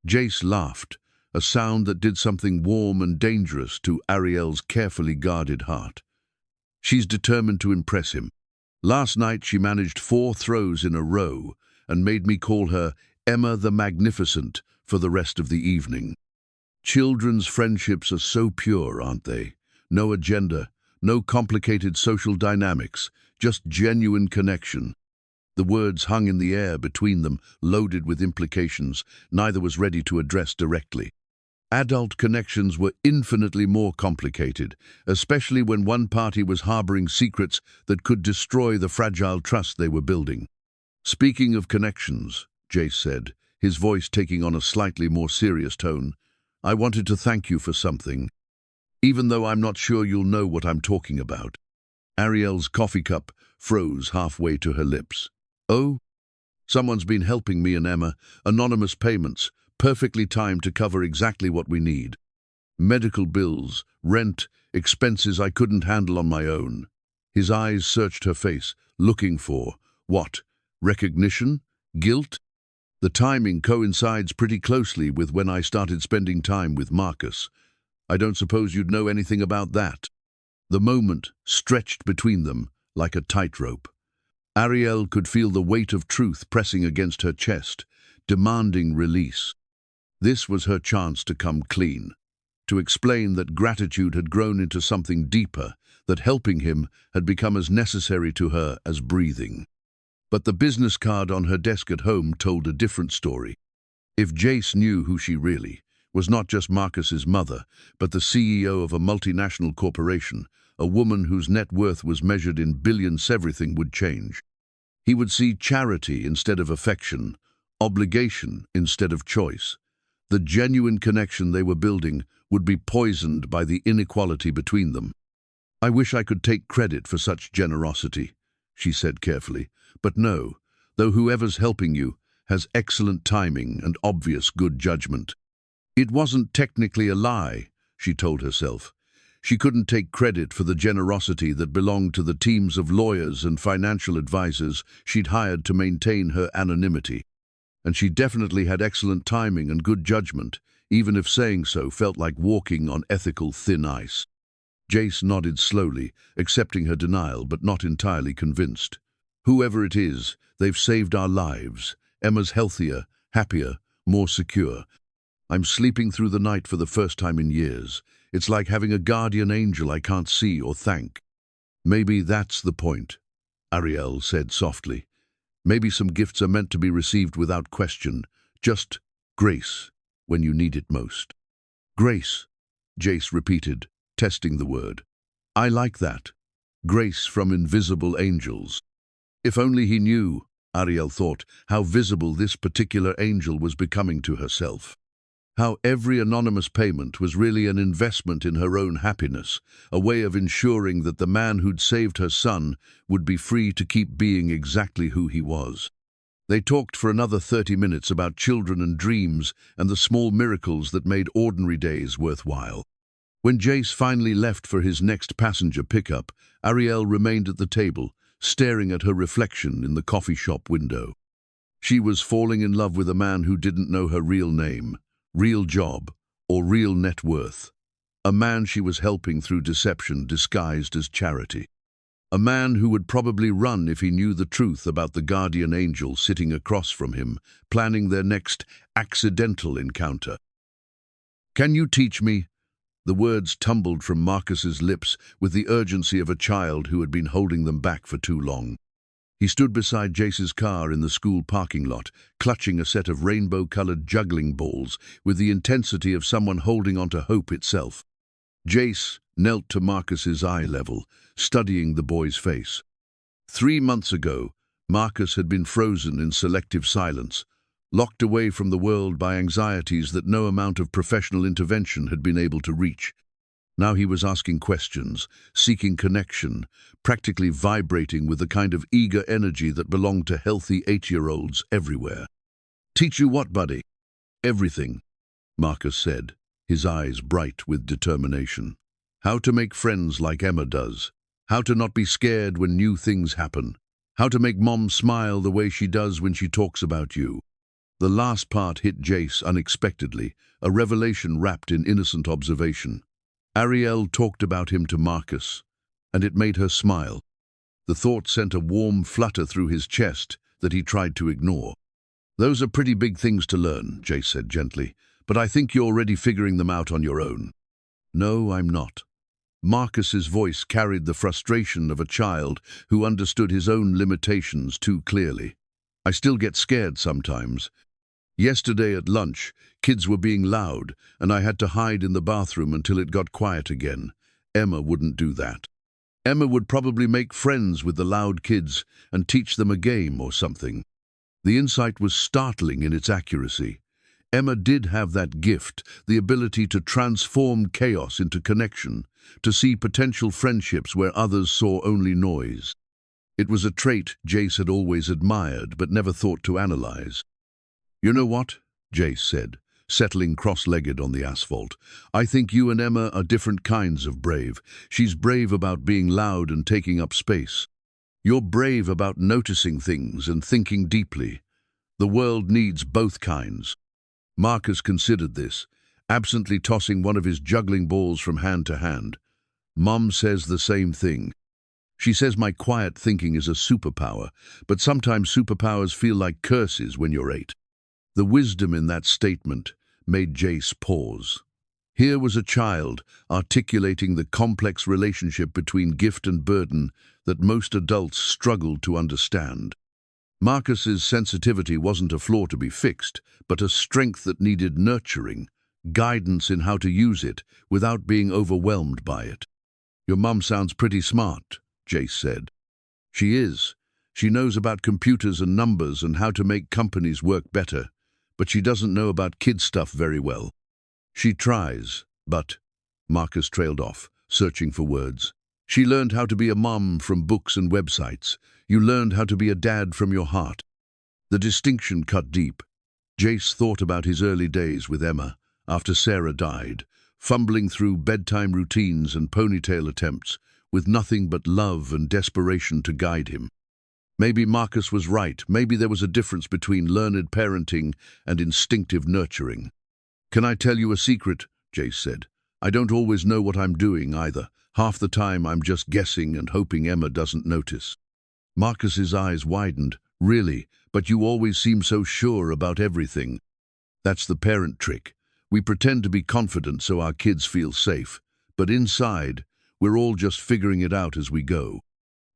Jace laughed, a sound that did something warm and dangerous to Arielle's carefully guarded heart. She's determined to impress him. Last night she managed 4 throws in a row and made me call her Emma the Magnificent for the rest of the evening. Children's friendships are so pure, aren't they? No agenda, no complicated social dynamics, just genuine connection. The words hung in the air between them, loaded with implications neither was ready to address directly. Adult connections were infinitely more complicated, especially when one party was harboring secrets that could destroy the fragile trust they were building. "Speaking of connections," Jace said, his voice taking on a slightly more serious tone, "I wanted to thank you for something, even though I'm not sure you'll know what I'm talking about." Arielle's coffee cup froze halfway to her lips. "Oh? Someone's been helping me and Emma. Anonymous payments, perfectly timed to cover exactly what we need. Medical bills, rent, expenses I couldn't handle on my own." His eyes searched her face, looking for, what, recognition? Guilt? "The timing coincides pretty closely with when I started spending time with Marcus. I don't suppose you'd know anything about that." The moment stretched between them like a tightrope. Arielle could feel the weight of truth pressing against her chest, demanding release. This was her chance to come clean, to explain that gratitude had grown into something deeper, that helping him had become as necessary to her as breathing. But the business card on her desk at home told a different story. If Jace knew who she really was, not just Marcus's mother, but the CEO of a multinational corporation, a woman whose net worth was measured in billions, everything would change. He would see charity instead of affection, obligation instead of choice. The genuine connection they were building would be poisoned by the inequality between them. "I wish I could take credit for such generosity," she said carefully, "but no, though whoever's helping you has excellent timing and obvious good judgment." It wasn't technically a lie, she told herself. She couldn't take credit for the generosity that belonged to the teams of lawyers and financial advisors she'd hired to maintain her anonymity. And she definitely had excellent timing and good judgment, even if saying so felt like walking on ethical thin ice. Jace nodded slowly, accepting her denial but not entirely convinced. "Whoever it is, they've saved our lives. Emma's healthier, happier, more secure. I'm sleeping through the night for the first time in years. It's like having a guardian angel I can't see or thank." "Maybe that's the point," Arielle said softly. "Maybe some gifts are meant to be received without question, just grace when you need it most." "Grace," Jace repeated, testing the word. "I like that. Grace from invisible angels." If only he knew, Arielle thought, how visible this particular angel was becoming to herself. How every anonymous payment was really an investment in her own happiness, a way of ensuring that the man who'd saved her son would be free to keep being exactly who he was. They talked for another 30 minutes about children and dreams and the small miracles that made ordinary days worthwhile. When Jace finally left for his next passenger pickup, Arielle remained at the table, staring at her reflection in the coffee shop window. She was falling in love with a man who didn't know her real name, real job, or real net worth. A man she was helping through deception disguised as charity. A man who would probably run if he knew the truth about the guardian angel sitting across from him, planning their next accidental encounter. "Can you teach me?" The words tumbled from Marcus's lips with the urgency of a child who had been holding them back for too long. He stood beside Jace's car in the school parking lot, clutching a set of rainbow-colored juggling balls with the intensity of someone holding onto hope itself. Jace knelt to Marcus's eye level, studying the boy's face. 3 months ago, Marcus had been frozen in selective silence, locked away from the world by anxieties that no amount of professional intervention had been able to reach. Now he was asking questions, seeking connection, practically vibrating with the kind of eager energy that belonged to healthy 8-year-olds everywhere. "Teach you what, buddy?" "Everything," Marcus said, his eyes bright with determination. "How to make friends like Emma does. How to not be scared when new things happen. How to make Mom smile the way she does when she talks about you." The last part hit Jace unexpectedly, a revelation wrapped in innocent observation. Arielle talked about him to Marcus, and it made her smile. The thought sent a warm flutter through his chest that he tried to ignore. "Those are pretty big things to learn," Jace said gently, "but I think you're already figuring them out on your own." "No, I'm not." Marcus's voice carried the frustration of a child who understood his own limitations too clearly. "I still get scared sometimes. Yesterday at lunch, kids were being loud, and I had to hide in the bathroom until it got quiet again. Emma wouldn't do that. Emma would probably make friends with the loud kids and teach them a game or something." The insight was startling in its accuracy. Emma did have that gift, the ability to transform chaos into connection, to see potential friendships where others saw only noise. It was a trait Jace had always admired but never thought to analyze. "You know what?" Jace said, settling cross-legged on the asphalt. "I think you and Emma are different kinds of brave. She's brave about being loud and taking up space. You're brave about noticing things and thinking deeply. The world needs both kinds." Marcus considered this, absently tossing one of his juggling balls from hand to hand. "Mom says the same thing. She says my quiet thinking is a superpower, but sometimes superpowers feel like curses when you're 8. The wisdom in that statement made Jace pause. Here was a child articulating the complex relationship between gift and burden that most adults struggled to understand. Marcus's sensitivity wasn't a flaw to be fixed, but a strength that needed nurturing, guidance in how to use it without being overwhelmed by it. "Your mum sounds pretty smart," Jace said. "She is. She knows about computers and numbers and how to make companies work better, but she doesn't know about kid stuff very well. She tries, but—" Marcus trailed off, searching for words. "She learned how to be a mom from books and websites. You learned how to be a dad from your heart." The distinction cut deep. Jace thought about his early days with Emma, after Sarah died, fumbling through bedtime routines and ponytail attempts, with nothing but love and desperation to guide him. Maybe Marcus was right. Maybe there was a difference between learned parenting and instinctive nurturing. "Can I tell you a secret?" Jace said. "I don't always know what I'm doing either. Half the time I'm just guessing and hoping Emma doesn't notice." Marcus's eyes widened. "Really? But you always seem so sure about everything." "That's the parent trick. We pretend to be confident so our kids feel safe, but inside, we're all just figuring it out as we go."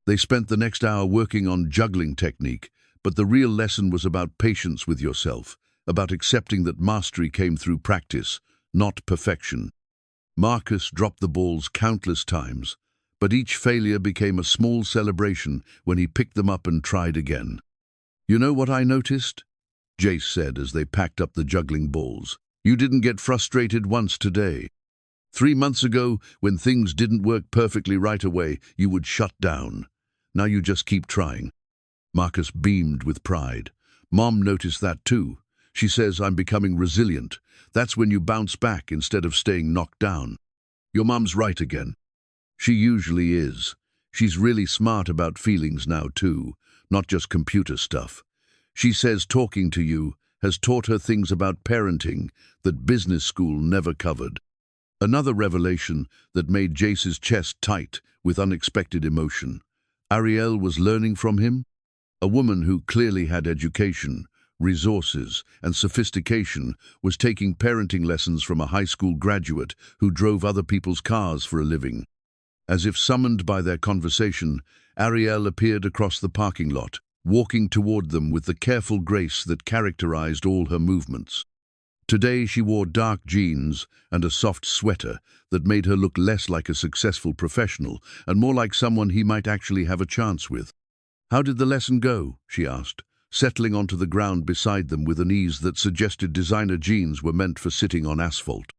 They spent the next hour working on juggling technique, but the real lesson was about patience with yourself, about accepting that mastery came through practice, not perfection. Marcus dropped the balls countless times, but each failure became a small celebration when he picked them up and tried again. "You know what I noticed?" Jace said as they packed up the juggling balls. "You didn't get frustrated once today. 3 months ago, when things didn't work perfectly right away, you would shut down. Now you just keep trying." Marcus beamed with pride. "Mom noticed that too. She says I'm becoming resilient. That's when you bounce back instead of staying knocked down." "Your mom's right again." "She usually is. She's really smart about feelings now too, not just computer stuff. She says talking to you has taught her things about parenting that business school never covered." Another revelation that made Jace's chest tight with unexpected emotion. Arielle was learning from him? A woman who clearly had education, resources, and sophistication was taking parenting lessons from a high school graduate who drove other people's cars for a living. As if summoned by their conversation, Arielle appeared across the parking lot, walking toward them with the careful grace that characterized all her movements. Today she wore dark jeans and a soft sweater that made her look less like a successful professional and more like someone he might actually have a chance with. "How did the lesson go?" she asked, settling onto the ground beside them with an ease that suggested designer jeans were meant for sitting on asphalt.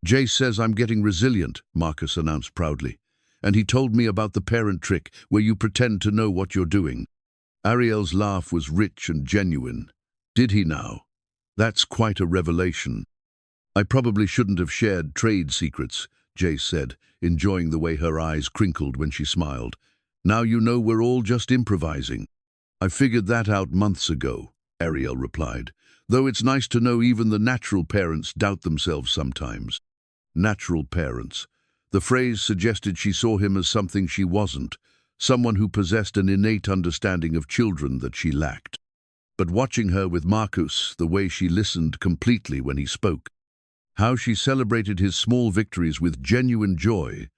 Jace says I'm getting resilient, Marcus announced proudly. And he told me about the parent trick where you pretend to know what you're doing. Arielle's laugh was rich and genuine. Did he now? That's quite a revelation. I probably shouldn't have shared trade secrets, Jace said, enjoying the way her eyes crinkled when she smiled. Now you know we're all just improvising. I figured that out months ago, Arielle replied, though it's nice to know even the natural parents doubt themselves sometimes. Natural parents. The phrase suggested she saw him as something she wasn't, someone who possessed an innate understanding of children that she lacked. But watching her with Marcus, the way she listened completely when he spoke, how she celebrated his small victories with genuine joy,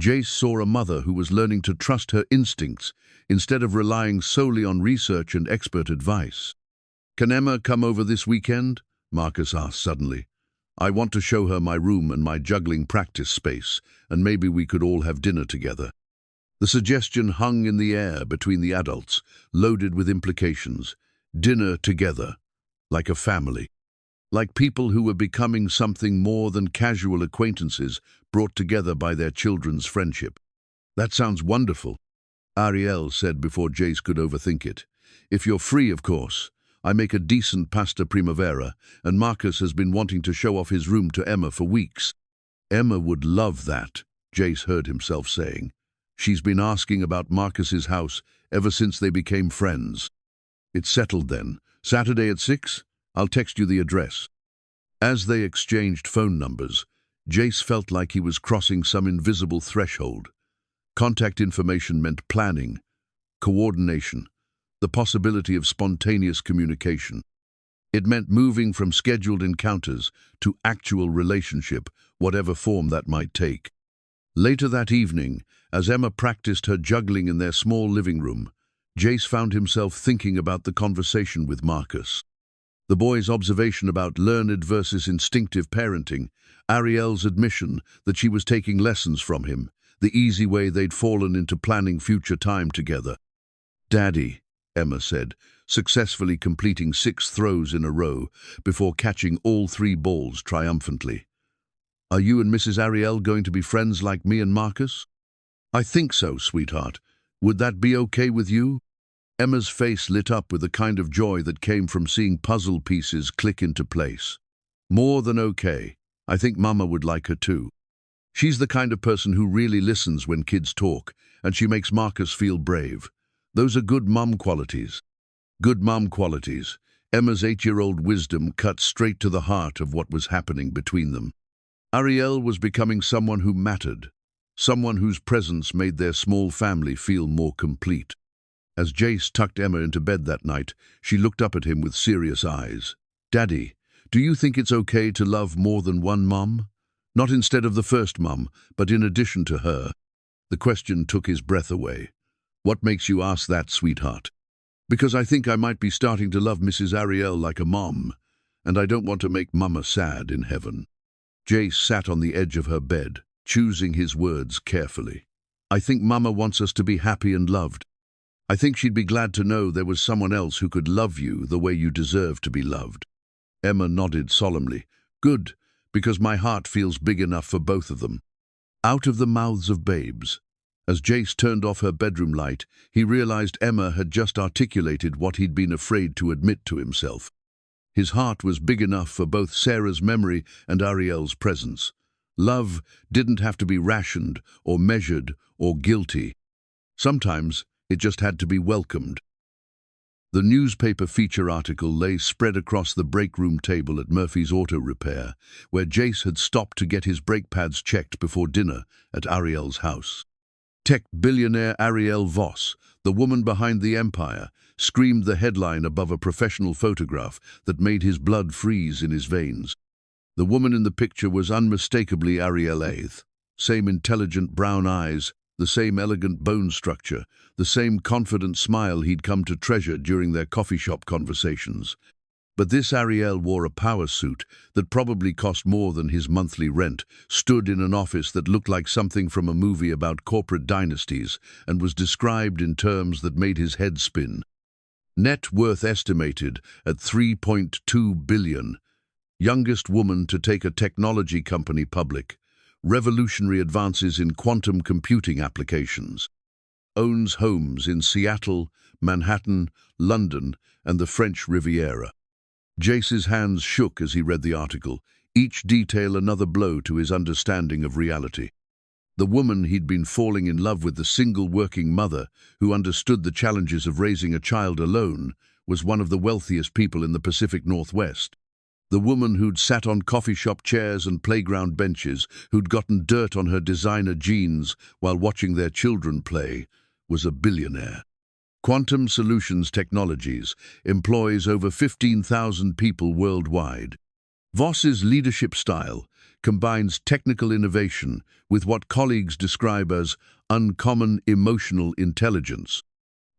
Jace saw a mother who was learning to trust her instincts instead of relying solely on research and expert advice. Can Emma come over this weekend? Marcus asked suddenly. I want to show her my room and my juggling practice space, and maybe we could all have dinner together. The suggestion hung in the air between the adults, loaded with implications. Dinner together, like a family. Like people who were becoming something more than casual acquaintances brought together by their children's friendship. That sounds wonderful, Arielle said before Jace could overthink it. If you're free, of course. I make a decent pasta primavera, and Marcus has been wanting to show off his room to Emma for weeks. Emma would love that, Jace heard himself saying. She's been asking about Marcus's house ever since they became friends. It's settled then. Saturday at 6? I'll text you the address. As they exchanged phone numbers, Jace felt like he was crossing some invisible threshold. Contact information meant planning, coordination, the possibility of spontaneous communication. It meant moving from scheduled encounters to actual relationship, whatever form that might take. Later that evening, as Emma practiced her juggling in their small living room, Jace found himself thinking about the conversation with Marcus. The boy's observation about learned versus instinctive parenting, Arielle's admission that she was taking lessons from him, the easy way they'd fallen into planning future time together. Daddy, Emma said, successfully completing 6 throws in a row before catching all 3 balls triumphantly. Are you and Mrs. Arielle going to be friends like me and Marcus? I think so, sweetheart. Would that be okay with you? Emma's face lit up with the kind of joy that came from seeing puzzle pieces click into place. More than okay. I think Mama would like her too. She's the kind of person who really listens when kids talk, and she makes Marcus feel brave. Those are good mum qualities. Good mum qualities. Emma's 8-year-old wisdom cut straight to the heart of what was happening between them. Arielle was becoming someone who mattered, someone whose presence made their small family feel more complete. As Jace tucked Emma into bed that night, she looked up at him with serious eyes. Daddy, do you think it's okay to love more than one mum? Not instead of the first mum, but in addition to her. The question took his breath away. What makes you ask that, sweetheart? Because I think I might be starting to love Mrs. Arielle like a mom, and I don't want to make Mama sad in heaven. Jace sat on the edge of her bed, choosing his words carefully. I think Mama wants us to be happy and loved. I think she'd be glad to know there was someone else who could love you the way you deserve to be loved. Emma nodded solemnly. Good, because my heart feels big enough for both of them. Out of the mouths of babes. As Jace turned off her bedroom light, he realized Emma had just articulated what he'd been afraid to admit to himself. His heart was big enough for both Sarah's memory and Arielle's presence. Love didn't have to be rationed or measured or guilty. Sometimes it just had to be welcomed. The newspaper feature article lay spread across the break room table at Murphy's Auto Repair, where Jace had stopped to get his brake pads checked before dinner at Arielle's house. Tech billionaire Arielle Voss, the woman behind the empire, screamed the headline above a professional photograph that made his blood freeze in his veins. The woman in the picture was unmistakably Arielle Voss. Same intelligent brown eyes, the same elegant bone structure, the same confident smile he'd come to treasure during their coffee shop conversations. But this Arielle wore a power suit that probably cost more than his monthly rent, stood in an office that looked like something from a movie about corporate dynasties, and was described in terms that made his head spin. Net worth estimated at $3.2 billion. youngest woman to take a technology company public, revolutionary advances in quantum computing applications, owns homes in Seattle, Manhattan, London, and the French Riviera. Jace's hands shook as he read the article, each detail another blow to his understanding of reality. The woman he'd been falling in love with, the single working mother who understood the challenges of raising a child alone, was one of the wealthiest people in the Pacific Northwest. The woman who'd sat on coffee shop chairs and playground benches, who'd gotten dirt on her designer jeans while watching their children play, was a billionaire. Quantum Solutions Technologies employs over 15,000 people worldwide. Voss's leadership style combines technical innovation with what colleagues describe as uncommon emotional intelligence.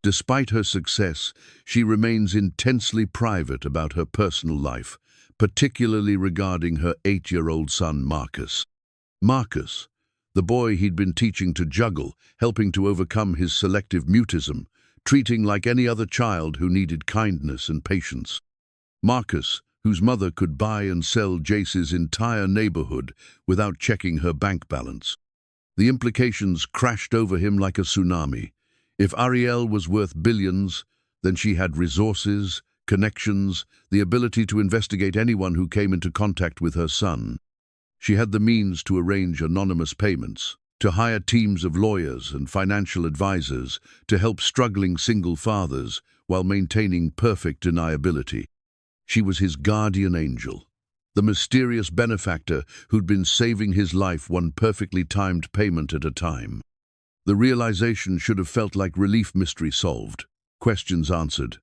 Despite her success, she remains intensely private about her personal life, particularly regarding her 8-year-old son, Marcus. Marcus, the boy he'd been teaching to juggle, helping to overcome his selective mutism, treating like any other child who needed kindness and patience. Marcus, whose mother could buy and sell Jace's entire neighborhood without checking her bank balance. The implications crashed over him like a tsunami. If Arielle was worth billions, then she had resources, connections, the ability to investigate anyone who came into contact with her son. She had the means to arrange anonymous payments, to hire teams of lawyers and financial advisors to help struggling single fathers while maintaining perfect deniability. She was his guardian angel, the mysterious benefactor who'd been saving his life one perfectly timed payment at a time. The realization should have felt like relief, mystery solved, questions answered.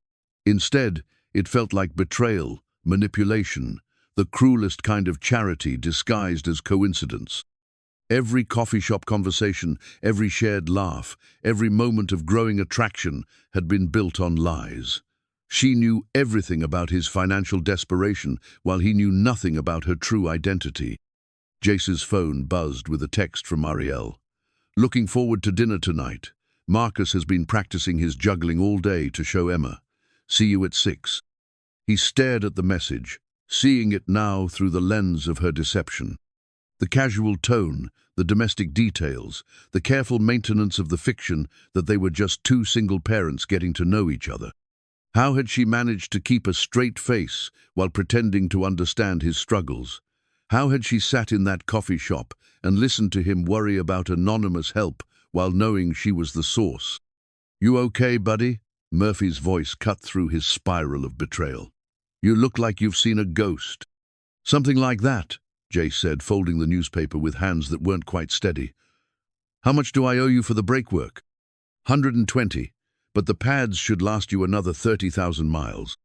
Instead, it felt like betrayal, manipulation, the cruelest kind of charity disguised as coincidence. Every coffee shop conversation, every shared laugh, every moment of growing attraction had been built on lies. She knew everything about his financial desperation, while he knew nothing about her true identity. Jace's phone buzzed with a text from Arielle. Looking forward to dinner tonight. Marcus has been practicing his juggling all day to show Emma. See you at 6. He stared at the message, seeing it now through the lens of her deception. The casual tone, the domestic details, the careful maintenance of the fiction that they were just two single parents getting to know each other. How had she managed to keep a straight face while pretending to understand his struggles? How had she sat in that coffee shop and listened to him worry about anonymous help while knowing she was the source? "You okay, buddy?" Murphy's voice cut through his spiral of betrayal. "You look like you've seen a ghost." "Something like that," Jace said, folding the newspaper with hands that weren't quite steady. "How much do I owe you for the brakework?" "120. But the pads should last you another 30,000 miles.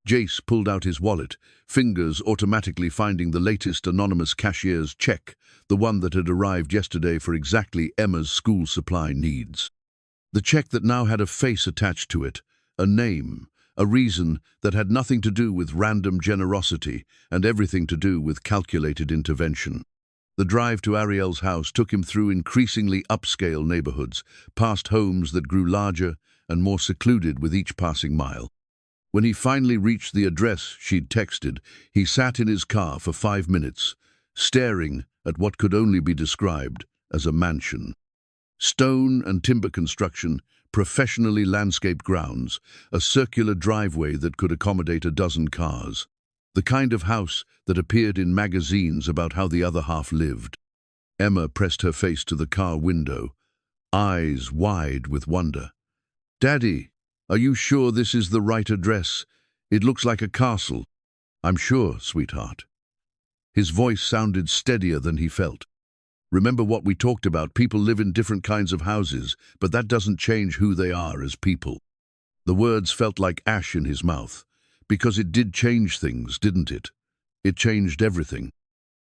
Jace pulled out his wallet, fingers automatically finding the latest anonymous cashier's check, the one that had arrived yesterday for exactly Emma's school supply needs. The check that now had a face attached to it, a name, a reason that had nothing to do with random generosity and everything to do with calculated intervention. The drive to Arielle's house took him through increasingly upscale neighborhoods, past homes that grew larger and more secluded with each passing mile. When he finally reached the address she'd texted, he sat in his car for 5 minutes, staring at what could only be described as a mansion. Stone and timber construction, professionally landscaped grounds, a circular driveway that could accommodate a dozen cars. The kind of house that appeared in magazines about how the other half lived. Emma pressed her face to the car window, eyes wide with wonder. "Daddy, are you sure this is the right address? It looks like a castle." "I'm sure, sweetheart." His voice sounded steadier than he felt. "Remember what we talked about, people live in different kinds of houses, but that doesn't change who they are as people." The words felt like ash in his mouth, because it did change things, didn't it? It changed everything.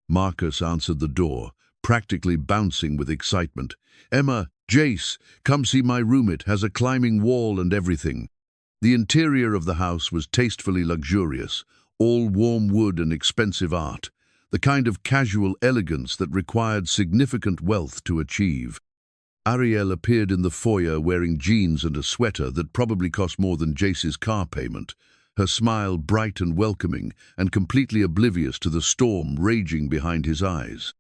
Marcus answered the door, practically bouncing with excitement. "Emma, Jace, come see my room. It has a climbing wall and everything." The interior of the house was tastefully luxurious, all warm wood and expensive art, the kind of casual elegance that required significant wealth to achieve. Arielle appeared in the foyer wearing jeans and a sweater that probably cost more than Jace's car payment, her smile bright and welcoming and completely oblivious to the storm raging behind his eyes.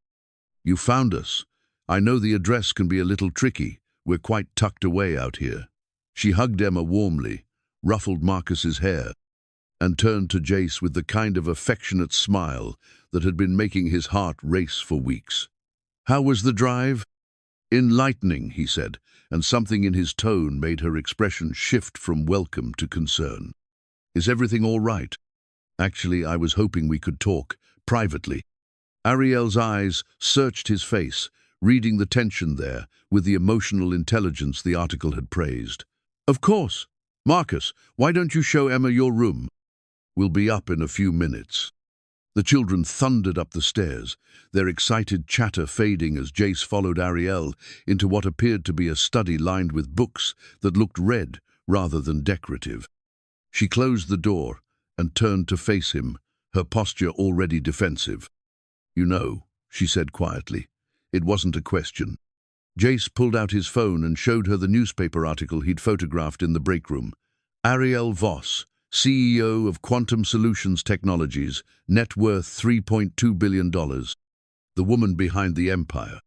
"You found us. I know the address can be a little tricky. We're quite tucked away out here." She hugged Emma warmly, ruffled Marcus's hair, and turned to Jace with the kind of affectionate smile that had been making his heart race for weeks. "How was the drive?" "Enlightening," he said, and something in his tone made her expression shift from welcome to concern. "Is everything all right?" "Actually, I was hoping we could talk, privately." Arielle's eyes searched his face, reading the tension there with the emotional intelligence the article had praised. "Of course. Marcus, why don't you show Emma your room?" "We'll be up in a few minutes." The children thundered up the stairs, their excited chatter fading as Jace followed Arielle into what appeared to be a study lined with books that looked read rather than decorative. She closed the door and turned to face him, her posture already defensive. "You know," she said quietly. It wasn't a question. Jace pulled out his phone and showed her the newspaper article he'd photographed in the break room. Arielle Voss, CEO of Quantum Solutions Technologies, net worth $3.2 billion. The woman behind the empire.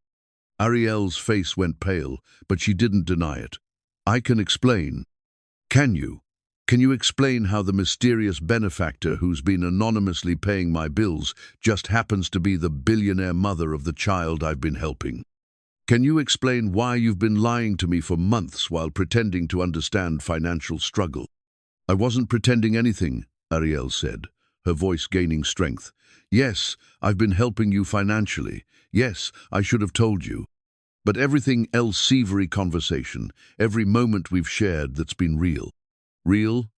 Arielle's face went pale, but she didn't deny it. "I can explain." "Can you? Can you explain how the mysterious benefactor who's been anonymously paying my bills just happens to be the billionaire mother of the child I've been helping? Can you explain why you've been lying to me for months while pretending to understand financial struggle?" "I wasn't pretending anything," Arielle said, her voice gaining strength. "Yes, I've been helping you financially. Yes, I should have told you. But everything else, savory conversation, every moment we've shared that's been real." "Real?"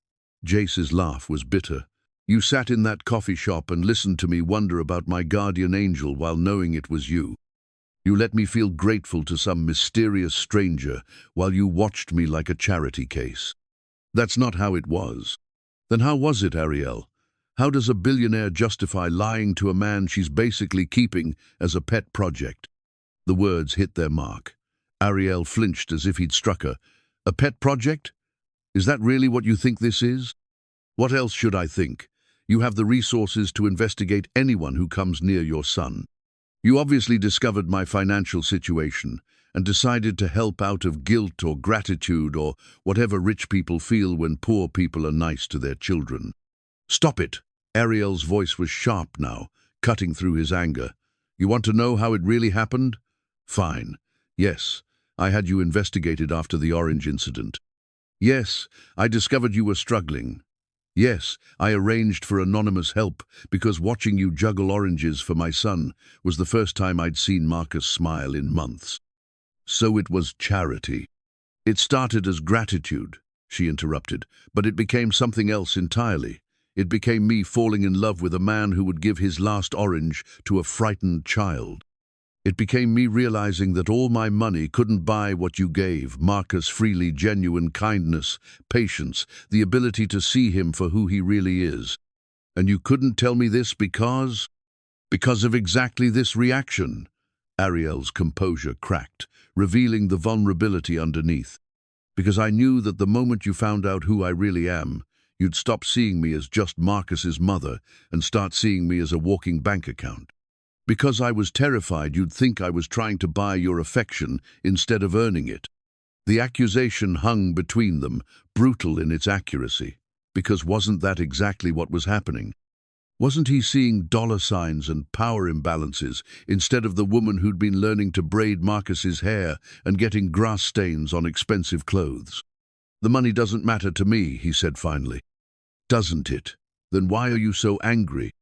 Jace's laugh was bitter. "You sat in that coffee shop and listened to me wonder about my guardian angel while knowing it was you. You let me feel grateful to some mysterious stranger while you watched me like a charity case. That's not how it was." "Then how was it, Arielle? How does a billionaire justify lying to a man she's basically keeping as a pet project?" The words hit their mark. Arielle flinched as if he'd struck her. "A pet project? Is that really what you think this is?" "What else should I think? You have the resources to investigate anyone who comes near your son. You obviously discovered my financial situation and decided to help out of guilt or gratitude or whatever rich people feel when poor people are nice to their children." "Stop it!" Arielle's voice was sharp now, cutting through his anger. "You want to know how it really happened? Fine. Yes, I had you investigated after the orange incident. Yes, I discovered you were struggling. Yes, I arranged for anonymous help because watching you juggle oranges for my son was the first time I'd seen Marcus smile in months." "So it was charity." "It started as gratitude," she interrupted, "but it became something else entirely. It became me falling in love with a man who would give his last orange to a frightened child. It became me realizing that all my money couldn't buy what you gave, Marcus freely, genuine kindness, patience, the ability to see him for who he really is. And you couldn't tell me this because of exactly this reaction." Arielle's composure cracked, revealing the vulnerability underneath. "Because I knew that the moment you found out who I really am, you'd stop seeing me as just Marcus's mother and start seeing me as a walking bank account. Because I was terrified you'd think I was trying to buy your affection instead of earning it." The accusation hung between them, brutal in its accuracy. Because wasn't that exactly what was happening? Wasn't he seeing dollar signs and power imbalances instead of the woman who'd been learning to braid Marcus's hair and getting grass stains on expensive clothes? "The money doesn't matter to me," he said finally. "Doesn't it? Then why are you so angry?"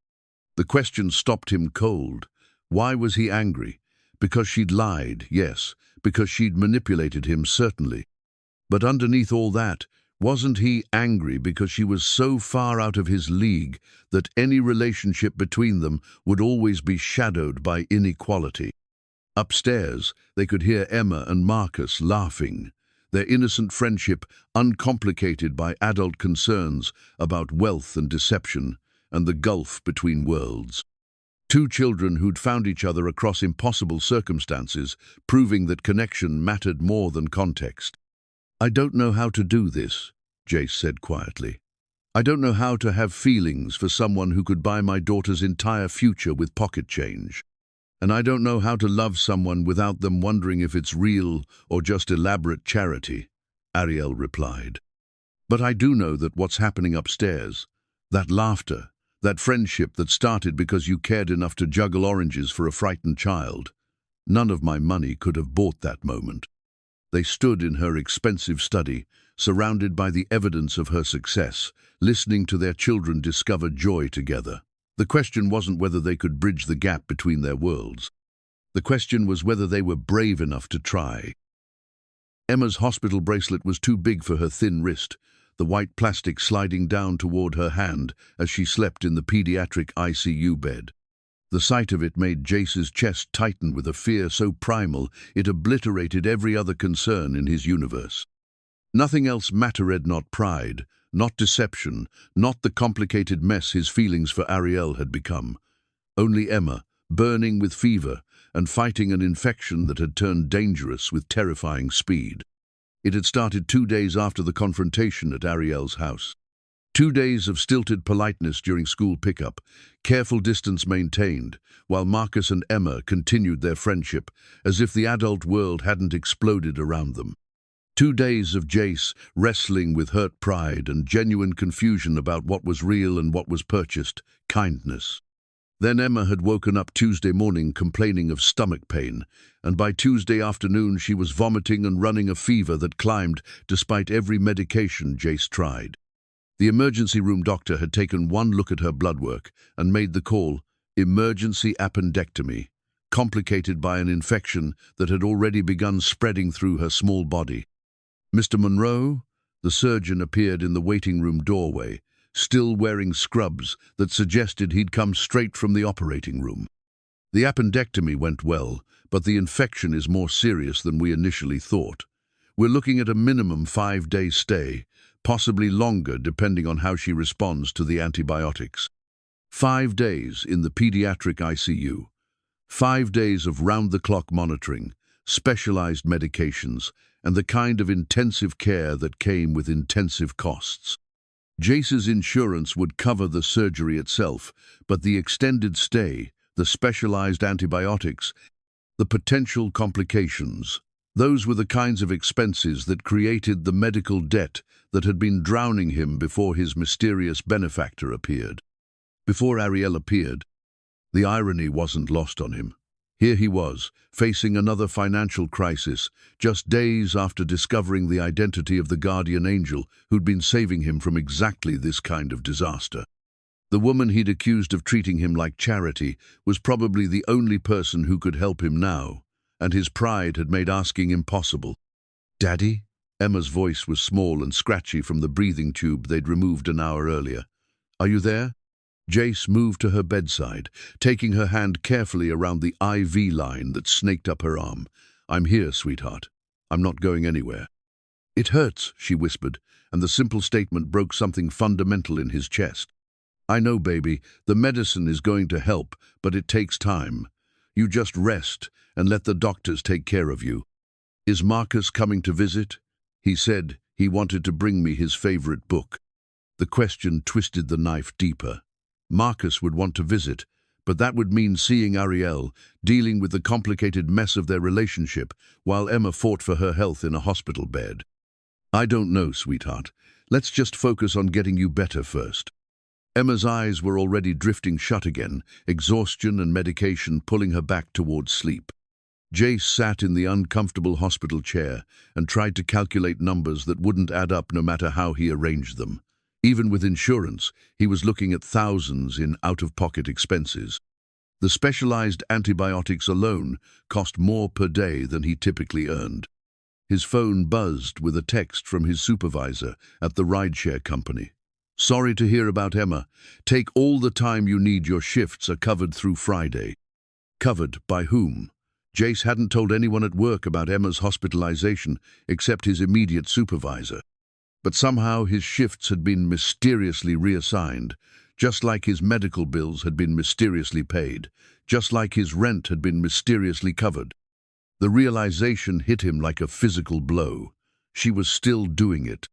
The question stopped him cold. Why was he angry? Because she'd lied, yes. Because she'd manipulated him, certainly. But underneath all that, wasn't he angry because she was so far out of his league that any relationship between them would always be shadowed by inequality? Upstairs, they could hear Emma and Marcus laughing, their innocent friendship uncomplicated by adult concerns about wealth and deception and the gulf between worlds. Two children who'd found each other across impossible circumstances, proving that connection mattered more than context. "I don't know how to do this," Jace said quietly. I don't know how to have feelings for someone who could buy my daughter's entire future with pocket change. And I don't know how to love someone without them wondering if it's real or just elaborate charity, Arielle replied. But I do know that what's happening upstairs, that laughter, that friendship that started because you cared enough to juggle oranges for a frightened child, none of my money could have bought that moment. They stood in her expensive study, surrounded by the evidence of her success, listening to their children discover joy together. The question wasn't whether they could bridge the gap between their worlds. The question was whether they were brave enough to try. Emma's hospital bracelet was too big for her thin wrist, the white plastic sliding down toward her hand as she slept in the pediatric ICU bed. The sight of it made Jace's chest tighten with a fear so primal it obliterated every other concern in his universe. Nothing else mattered, not pride, not deception, not the complicated mess his feelings for Arielle had become. Only Emma, burning with fever and fighting an infection that had turned dangerous with terrifying speed. It had started 2 days after the confrontation at Arielle's house. 2 days of stilted politeness during school pickup, careful distance maintained, while Marcus and Emma continued their friendship as if the adult world hadn't exploded around them. 2 days of Jace wrestling with hurt pride and genuine confusion about what was real and what was purchased, kindness. Then Emma had woken up Tuesday morning complaining of stomach pain, and by Tuesday afternoon she was vomiting and running a fever that climbed despite every medication Jace tried. The emergency room doctor had taken one look at her blood work and made the call, emergency appendectomy, complicated by an infection that had already begun spreading through her small body. Mr. Monroe, the surgeon, appeared in the waiting room doorway, still wearing scrubs that suggested he'd come straight from the operating room. The appendectomy went well, but the infection is more serious than we initially thought. We're looking at a minimum 5-day stay, possibly longer depending on how she responds to the antibiotics. 5 days in the pediatric ICU. 5 days of round-the-clock monitoring, specialized medications, and the kind of intensive care that came with intensive costs. Jace's insurance would cover the surgery itself, but the extended stay, the specialized antibiotics, the potential complications, those were the kinds of expenses that created the medical debt that had been drowning him before his mysterious benefactor appeared. Before Arielle appeared, the irony wasn't lost on him. Here he was, facing another financial crisis, just days after discovering the identity of the guardian angel who'd been saving him from exactly this kind of disaster. The woman he'd accused of treating him like charity was probably the only person who could help him now, and his pride had made asking impossible. "Daddy?" Emma's voice was small and scratchy from the breathing tube they'd removed an hour earlier. "Are you there?" Jace moved to her bedside, taking her hand carefully around the IV line that snaked up her arm. "I'm here, sweetheart. I'm not going anywhere." "It hurts," she whispered, and the simple statement broke something fundamental in his chest. "I know, baby, the medicine is going to help, but it takes time. You just rest and let the doctors take care of you." "Is Marcus coming to visit?" He said he wanted to bring me his favorite book. The question twisted the knife deeper. Marcus would want to visit, but that would mean seeing Arielle, dealing with the complicated mess of their relationship, while Emma fought for her health in a hospital bed. "I don't know, sweetheart. Let's just focus on getting you better first." Emma's eyes were already drifting shut again, exhaustion and medication pulling her back towards sleep. Jace sat in the uncomfortable hospital chair and tried to calculate numbers that wouldn't add up no matter how he arranged them. Even with insurance, he was looking at thousands in out-of-pocket expenses. The specialized antibiotics alone cost more per day than he typically earned. His phone buzzed with a text from his supervisor at the rideshare company. "Sorry to hear about Emma. Take all the time you need. Your shifts are covered through Friday." Covered by whom? Jace hadn't told anyone at work about Emma's hospitalization except his immediate supervisor. But somehow his shifts had been mysteriously reassigned, just like his medical bills had been mysteriously paid, just like his rent had been mysteriously covered. The realization hit him like a physical blow. She was still doing it.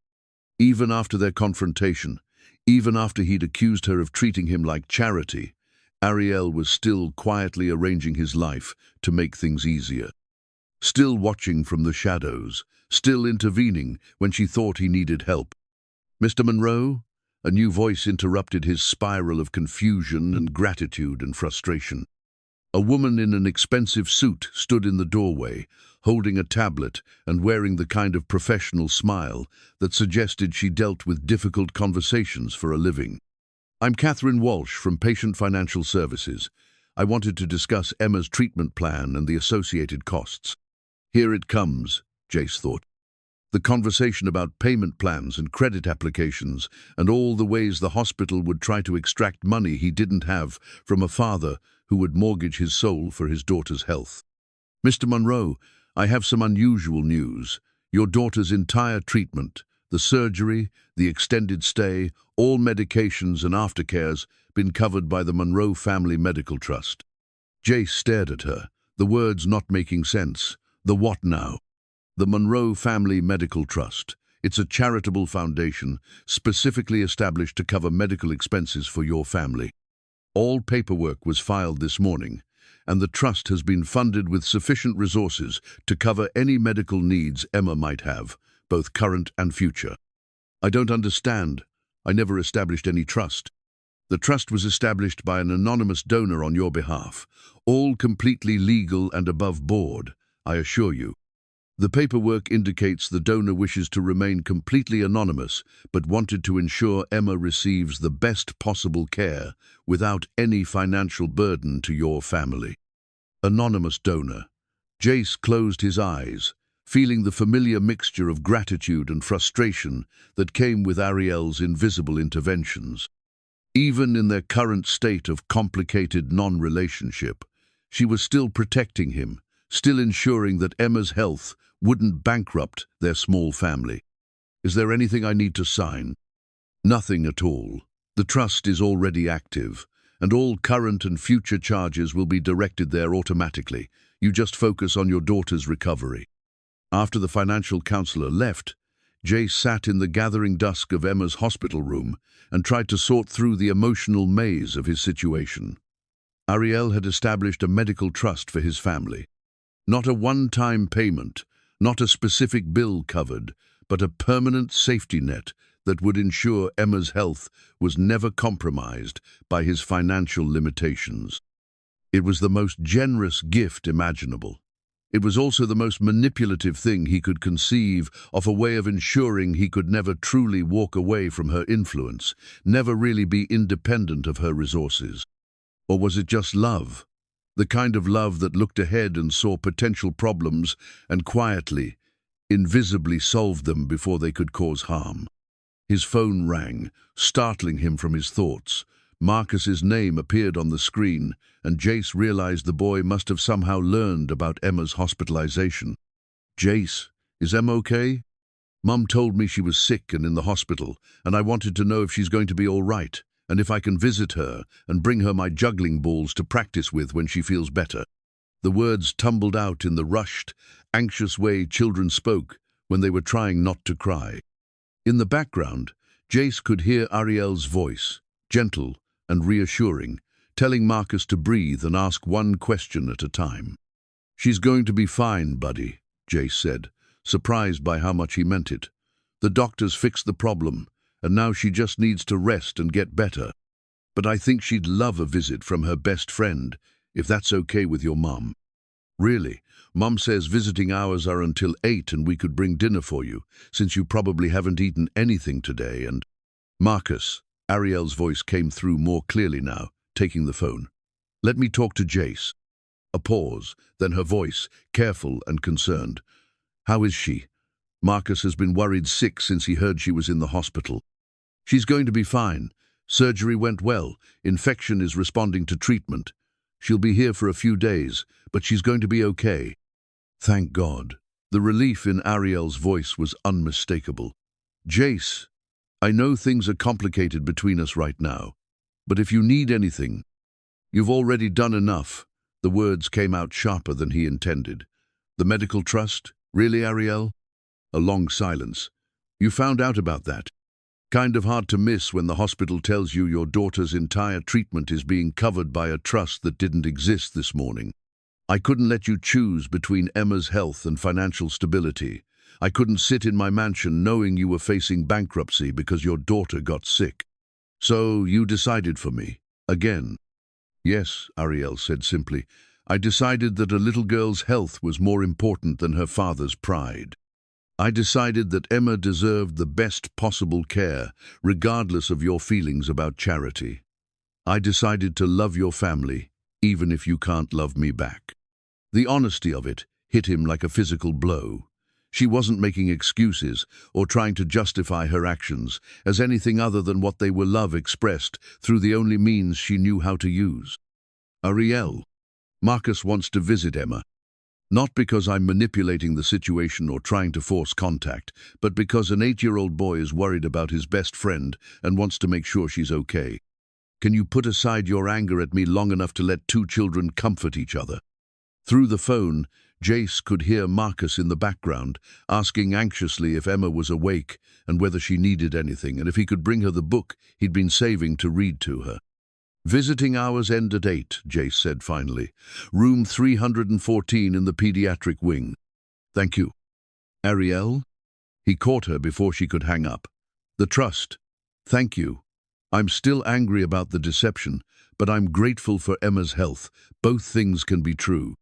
Even after their confrontation, Even after he'd accused her of treating him like charity, Arielle was still quietly arranging his life to make things easier. Still watching from the shadows, still intervening when she thought he needed help. "Mr. Monroe?" A new voice interrupted his spiral of confusion and gratitude and frustration. A woman in an expensive suit stood in the doorway, holding a tablet and wearing the kind of professional smile that suggested she dealt with difficult conversations for a living. "I'm Catherine Walsh from Patient Financial Services. I wanted to discuss Emma's treatment plan and the associated costs." Here it comes, Jace thought. The conversation about payment plans and credit applications and all the ways the hospital would try to extract money he didn't have from a father who would mortgage his soul for his daughter's health. "Mr. Monroe, I have some unusual news. Your daughter's entire treatment, the surgery, the extended stay, all medications and aftercares, been covered by the Monroe Family Medical Trust." Jace stared at her, the words not making sense. "The what now?" "The Monroe Family Medical Trust. It's a charitable foundation specifically established to cover medical expenses for your family. All paperwork was filed this morning, and the trust has been funded with sufficient resources to cover any medical needs Emma might have, both current and future." "I don't understand. I never established any trust." "The trust was established by an anonymous donor on your behalf, all completely legal and above board, I assure you. The paperwork indicates the donor wishes to remain completely anonymous, but wanted to ensure Emma receives the best possible care without any financial burden to your family." Anonymous donor. Jace closed his eyes, feeling the familiar mixture of gratitude and frustration that came with Arielle's invisible interventions. Even in their current state of complicated non-relationship, she was still protecting him, still ensuring that Emma's health wouldn't bankrupt their small family. "Is there anything I need to sign?" "Nothing at all. The trust is already active, and all current and future charges will be directed there automatically. You just focus on your daughter's recovery." After the financial counselor left, Jace sat in the gathering dusk of Emma's hospital room and tried to sort through the emotional maze of his situation. Arielle had established a medical trust for his family. Not a one-time payment, not a specific bill covered, but a permanent safety net that would ensure Emma's health was never compromised by his financial limitations. It was the most generous gift imaginable. It was also the most manipulative thing he could conceive of, a way of ensuring he could never truly walk away from her influence, never really be independent of her resources. Or was it just love? The kind of love that looked ahead and saw potential problems and quietly, invisibly solved them before they could cause harm. His phone rang, startling him from his thoughts. Marcus's name appeared on the screen, and Jace realized the boy must have somehow learned about Emma's hospitalization. "Jace, is Emma okay? Mum told me she was sick and in the hospital, and I wanted to know if she's going to be all right, and if I can visit her and bring her my juggling balls to practice with when she feels better." The words tumbled out in the rushed, anxious way children spoke when they were trying not to cry. In the background, Jace could hear Arielle's voice, gentle and reassuring, telling Marcus to breathe and ask one question at a time. "She's going to be fine, buddy," Jace said, surprised by how much he meant it. "The doctors fixed the problem, and now she just needs to rest and get better. But I think she'd love a visit from her best friend, if that's okay with your mum." "Really? Mum says visiting hours are until 8 and we could bring dinner for you, since you probably haven't eaten anything today and—" "Marcus," Arielle's voice came through more clearly now, taking the phone. "Let me talk to Jace." A pause, then her voice, careful and concerned. "How is she? Marcus has been worried sick since he heard she was in the hospital." "She's going to be fine. Surgery went well. Infection is responding to treatment. She'll be here for a few days, but she's going to be okay." "Thank God." The relief in Arielle's voice was unmistakable. "Jace, I know things are complicated between us right now, but if you need anything—" "You've already done enough." The words came out sharper than he intended. "The medical trust? Really, Arielle?" A long silence. "You found out about that?" Kind of hard to miss when the hospital tells you your daughter's entire treatment is being covered by a trust that didn't exist this morning. I couldn't let you choose between Emma's health and financial stability. I couldn't sit in my mansion knowing you were facing bankruptcy because your daughter got sick. So you decided for me. Again. Yes, Arielle said simply. I decided that a little girl's health was more important than her father's pride. I decided that Emma deserved the best possible care, regardless of your feelings about charity. I decided to love your family, even if you can't love me back. The honesty of it hit him like a physical blow. She wasn't making excuses or trying to justify her actions as anything other than what they were, love expressed through the only means she knew how to use. Arielle, Marcus wants to visit Emma. Not because I'm manipulating the situation or trying to force contact, but because an 8-year-old boy is worried about his best friend and wants to make sure she's okay. Can you put aside your anger at me long enough to let two children comfort each other? Through the phone, Jace could hear Marcus in the background, asking anxiously if Emma was awake and whether she needed anything, and if he could bring her the book he'd been saving to read to her. Visiting hours end at 8, Jace said finally. Room 314 in the pediatric wing. Thank you. Arielle? He caught her before she could hang up. The trust. Thank you. I'm still angry about the deception, but I'm grateful for Emma's health. Both things can be true.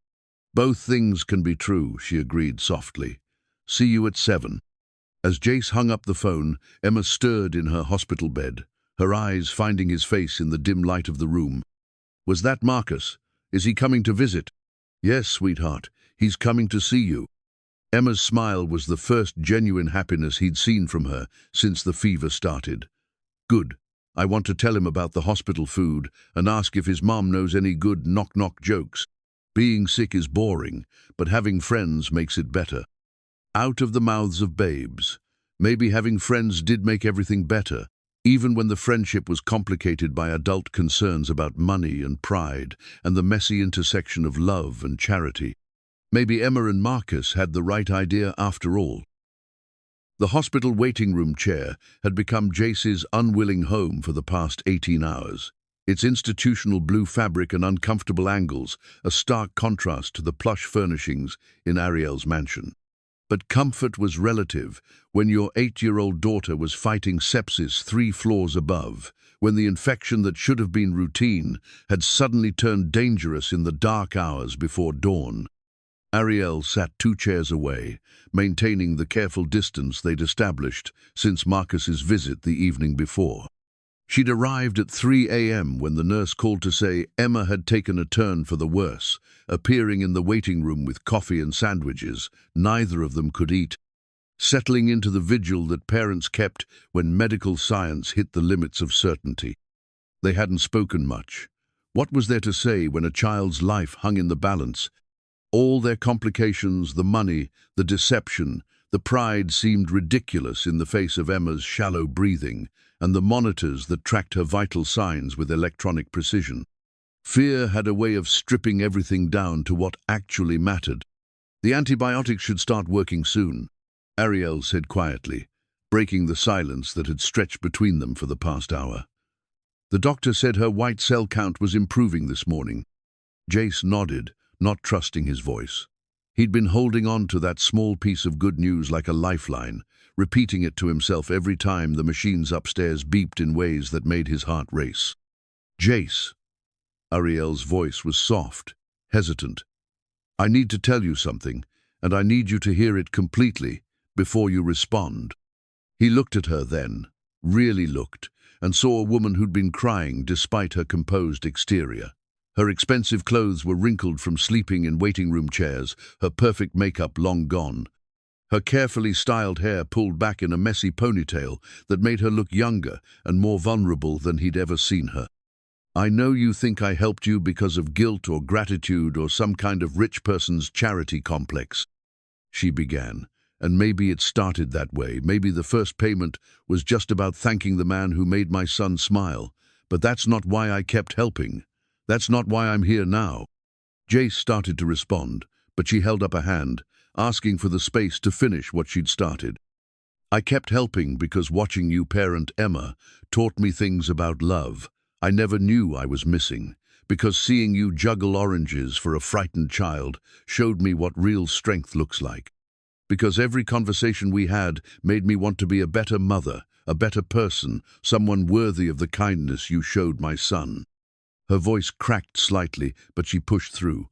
Both things can be true, she agreed softly. See you at 7. As Jace hung up the phone, Emma stirred in her hospital bed, her eyes finding his face in the dim light of the room. Was that Marcus? Is he coming to visit? Yes, sweetheart, he's coming to see you. Emma's smile was the first genuine happiness he'd seen from her since the fever started. Good. I want to tell him about the hospital food and ask if his mom knows any good knock-knock jokes. Being sick is boring, but having friends makes it better. Out of the mouths of babes. Maybe having friends did make everything better, even when the friendship was complicated by adult concerns about money and pride and the messy intersection of love and charity. Maybe Emma and Marcus had the right idea after all. The hospital waiting room chair had become Jace's unwilling home for the past 18 hours. Its institutional blue fabric and uncomfortable angles, a stark contrast to the plush furnishings in Arielle's mansion. But comfort was relative when your 8-year-old daughter was fighting sepsis 3 floors above, when the infection that should have been routine had suddenly turned dangerous in the dark hours before dawn. Arielle sat 2 chairs away, maintaining the careful distance they'd established since Marcus's visit the evening before. She'd arrived at 3 a.m. when the nurse called to say Emma had taken a turn for the worse, appearing in the waiting room with coffee and sandwiches. Neither of them could eat. Settling into the vigil that parents kept when medical science hit the limits of certainty. They hadn't spoken much. What was there to say when a child's life hung in the balance? All their complications, the money, the deception, the pride seemed ridiculous in the face of Emma's shallow breathing and the monitors that tracked her vital signs with electronic precision. Fear had a way of stripping everything down to what actually mattered. The antibiotics should start working soon, Arielle said quietly, breaking the silence that had stretched between them for the past hour. The doctor said her white cell count was improving this morning. Jace nodded, not trusting his voice. He'd been holding on to that small piece of good news like a lifeline, repeating it to himself every time the machines upstairs beeped in ways that made his heart race. Jace. Arielle's voice was soft, hesitant. I need to tell you something, and I need you to hear it completely before you respond. He looked at her then, really looked, and saw a woman who'd been crying despite her composed exterior. Her expensive clothes were wrinkled from sleeping in waiting room chairs, her perfect makeup long gone. Her carefully styled hair pulled back in a messy ponytail that made her look younger and more vulnerable than he'd ever seen her. I know you think I helped you because of guilt or gratitude or some kind of rich person's charity complex, she began. And maybe it started that way. Maybe the first payment was just about thanking the man who made my son smile. But that's not why I kept helping. That's not why I'm here now. Jace started to respond, but she held up a hand, asking for the space to finish what she'd started. I kept helping because watching you parent Emma taught me things about love I never knew I was missing, because seeing you juggle oranges for a frightened child showed me what real strength looks like. Because every conversation we had made me want to be a better mother, a better person, someone worthy of the kindness you showed my son. Her voice cracked slightly, but she pushed through.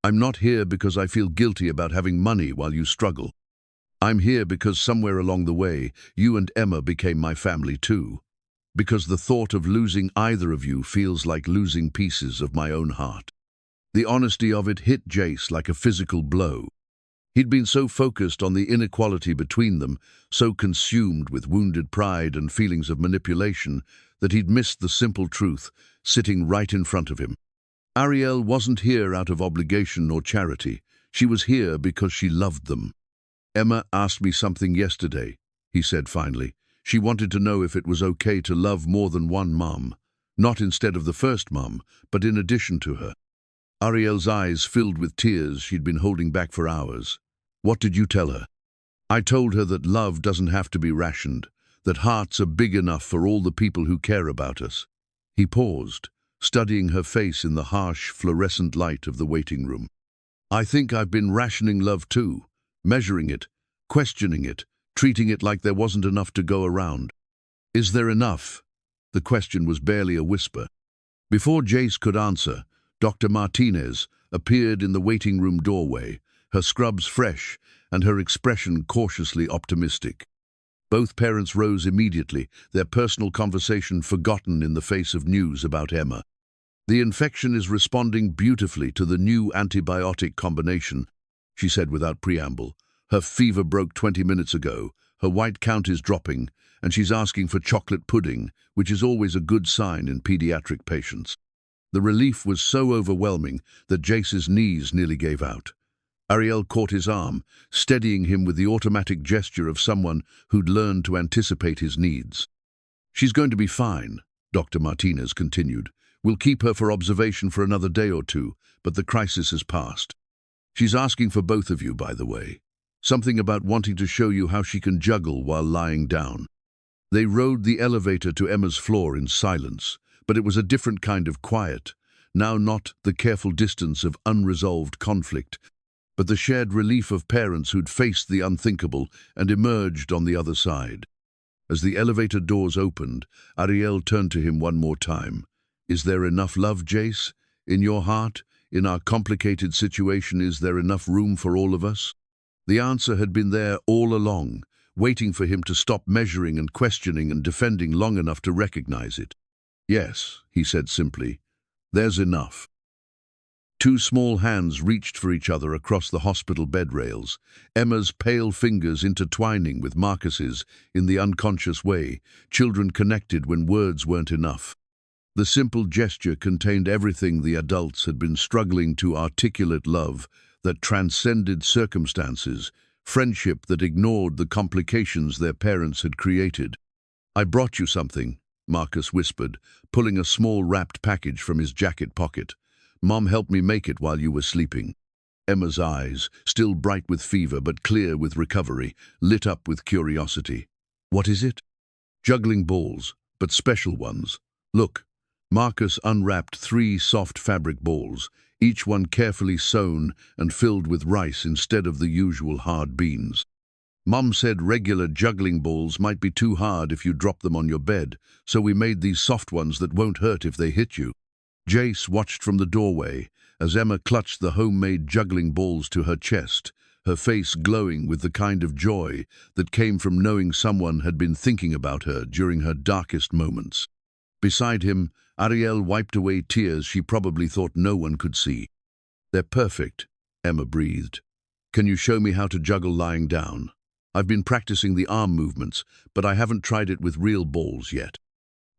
I'm not here because I feel guilty about having money while you struggle. I'm here because somewhere along the way, you and Emma became my family too. Because the thought of losing either of you feels like losing pieces of my own heart. The honesty of it hit Jace like a physical blow. He'd been so focused on the inequality between them, so consumed with wounded pride and feelings of manipulation, that he'd missed the simple truth sitting right in front of him. Arielle wasn't here out of obligation or charity. She was here because she loved them. Emma asked me something yesterday, he said finally. She wanted to know if it was okay to love more than one mom, not instead of the first mom, but in addition to her. Arielle's eyes filled with tears she'd been holding back for hours. What did you tell her? I told her that love doesn't have to be rationed, that hearts are big enough for all the people who care about us. He paused, studying her face in the harsh, fluorescent light of the waiting room. I think I've been rationing love too, measuring it, questioning it, treating it like there wasn't enough to go around. Is there enough? The question was barely a whisper. Before Jace could answer, Dr. Martinez appeared in the waiting room doorway, her scrubs fresh and her expression cautiously optimistic. Both parents rose immediately, their personal conversation forgotten in the face of news about Emma. The infection is responding beautifully to the new antibiotic combination, she said without preamble. Her fever broke 20 minutes ago, her white count is dropping, and she's asking for chocolate pudding, which is always a good sign in pediatric patients. The relief was so overwhelming that Jace's knees nearly gave out. Arielle caught his arm, steadying him with the automatic gesture of someone who'd learned to anticipate his needs. She's going to be fine, Dr. Martinez continued. We'll keep her for observation for another day or two, but the crisis has passed. She's asking for both of you, by the way. Something about wanting to show you how she can juggle while lying down. They rode the elevator to Emma's floor in silence, but it was a different kind of quiet, now not the careful distance of unresolved conflict, but the shared relief of parents who'd faced the unthinkable and emerged on the other side. As the elevator doors opened, Arielle turned to him one more time. Is there enough love, Jace? In your heart? In our complicated situation, is there enough room for all of us? The answer had been there all along, waiting for him to stop measuring and questioning and defending long enough to recognize it. Yes, he said simply. There's enough. Two small hands reached for each other across the hospital bed rails, Emma's pale fingers intertwining with Marcus's in the unconscious way children connected when words weren't enough. The simple gesture contained everything the adults had been struggling to articulate: love that transcended circumstances, friendship that ignored the complications their parents had created. I brought you something, Marcus whispered, pulling a small wrapped package from his jacket pocket. Mom helped me make it while you were sleeping. Emma's eyes, still bright with fever but clear with recovery, lit up with curiosity. What is it? Juggling balls, but special ones. Look. Marcus unwrapped 3 soft fabric balls, each one carefully sewn and filled with rice instead of the usual hard beans. Mom said regular juggling balls might be too hard if you drop them on your bed, so we made these soft ones that won't hurt if they hit you. Jace watched from the doorway as Emma clutched the homemade juggling balls to her chest, her face glowing with the kind of joy that came from knowing someone had been thinking about her during her darkest moments. Beside him, Arielle wiped away tears she probably thought no one could see. They're perfect, Emma breathed. Can you show me how to juggle lying down? I've been practicing the arm movements, but I haven't tried it with real balls yet.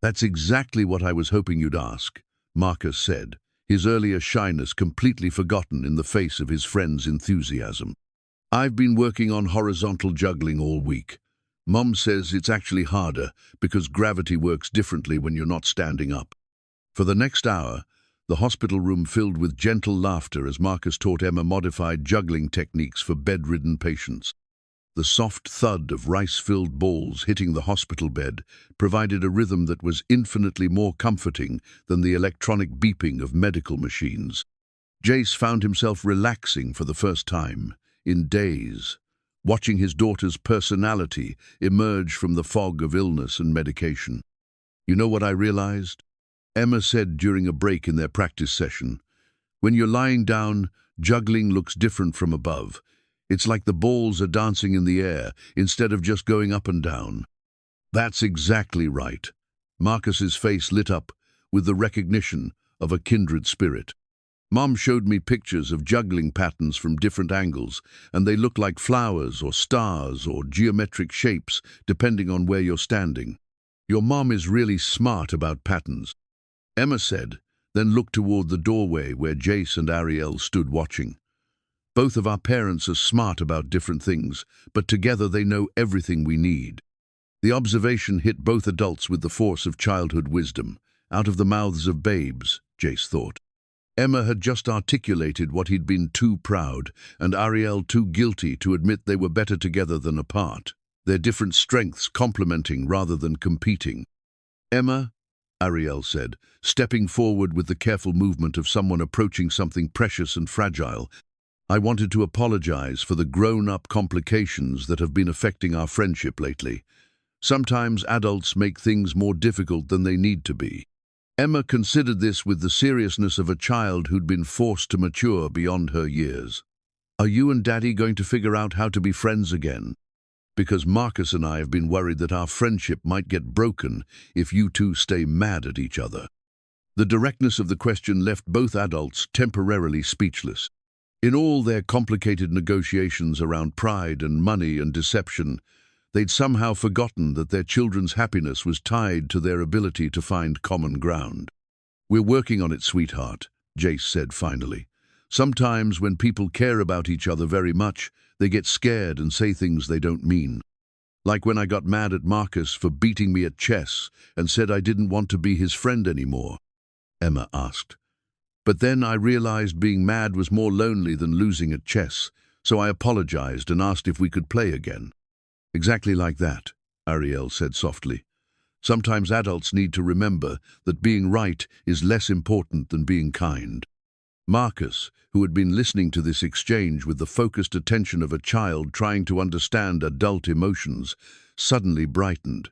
That's exactly what I was hoping you'd ask, Marcus said, his earlier shyness completely forgotten in the face of his friend's enthusiasm. I've been working on horizontal juggling all week. Mom says it's actually harder because gravity works differently when you're not standing up. For the next hour, the hospital room filled with gentle laughter as Marcus taught Emma modified juggling techniques for bedridden patients. The soft thud of rice-filled balls hitting the hospital bed provided a rhythm that was infinitely more comforting than the electronic beeping of medical machines. Jace found himself relaxing for the first time in days, watching his daughter's personality emerge from the fog of illness and medication. "You know what I realized?" Emma said during a break in their practice session. "When you're lying down, juggling looks different from above. It's like the balls are dancing in the air instead of just going up and down." "That's exactly right." Marcus's face lit up with the recognition of a kindred spirit. "Mom showed me pictures of juggling patterns from different angles, and they look like flowers or stars or geometric shapes, depending on where you're standing. Your mom is really smart about patterns," Emma said, then looked toward the doorway where Jace and Arielle stood watching. "Both of our parents are smart about different things, but together they know everything we need." The observation hit both adults with the force of childhood wisdom, out of the mouths of babes, Jace thought. Emma had just articulated what he'd been too proud, and Arielle too guilty to admit they were better together than apart, their different strengths complementing rather than competing. "Emma," Arielle said, stepping forward with the careful movement of someone approaching something precious and fragile, "I wanted to apologize for the grown-up complications that have been affecting our friendship lately. Sometimes adults make things more difficult than they need to be." Emma considered this with the seriousness of a child who'd been forced to mature beyond her years. "Are you and Daddy going to figure out how to be friends again? Because Marcus and I have been worried that our friendship might get broken if you two stay mad at each other." The directness of the question left both adults temporarily speechless. In all their complicated negotiations around pride and money and deception, they'd somehow forgotten that their children's happiness was tied to their ability to find common ground. "We're working on it, sweetheart," Jace said finally. "Sometimes when people care about each other very much, they get scared and say things they don't mean. Like when I got mad at Marcus for beating me at chess and said I didn't want to be his friend anymore," Emma asked. "But then I realized being mad was more lonely than losing at chess, so I apologized and asked if we could play again." "Exactly like that," Arielle said softly. "Sometimes adults need to remember that being right is less important than being kind." Marcus, who had been listening to this exchange with the focused attention of a child trying to understand adult emotions, suddenly brightened.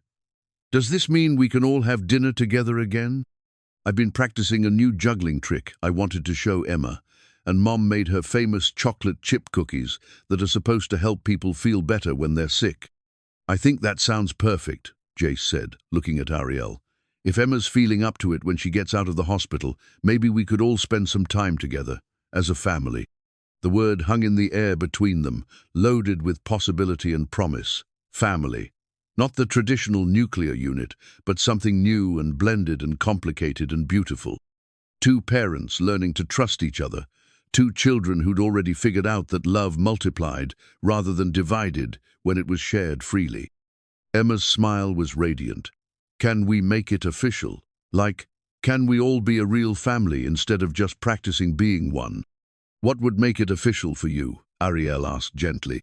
"Does this mean we can all have dinner together again? I've been practicing a new juggling trick I wanted to show Emma, and Mom made her famous chocolate chip cookies that are supposed to help people feel better when they're sick." "I think that sounds perfect," Jace said, looking at Arielle. "If Emma's feeling up to it when she gets out of the hospital, maybe we could all spend some time together, as a family." The word hung in the air between them, loaded with possibility and promise. Family. Not the traditional nuclear unit, but something new and blended and complicated and beautiful. Two parents learning to trust each other. Two children who'd already figured out that love multiplied rather than divided when it was shared freely. Emma's smile was radiant. "Can we make it official? Like, can we all be a real family instead of just practicing being one?" "What would make it official for you?" Arielle asked gently.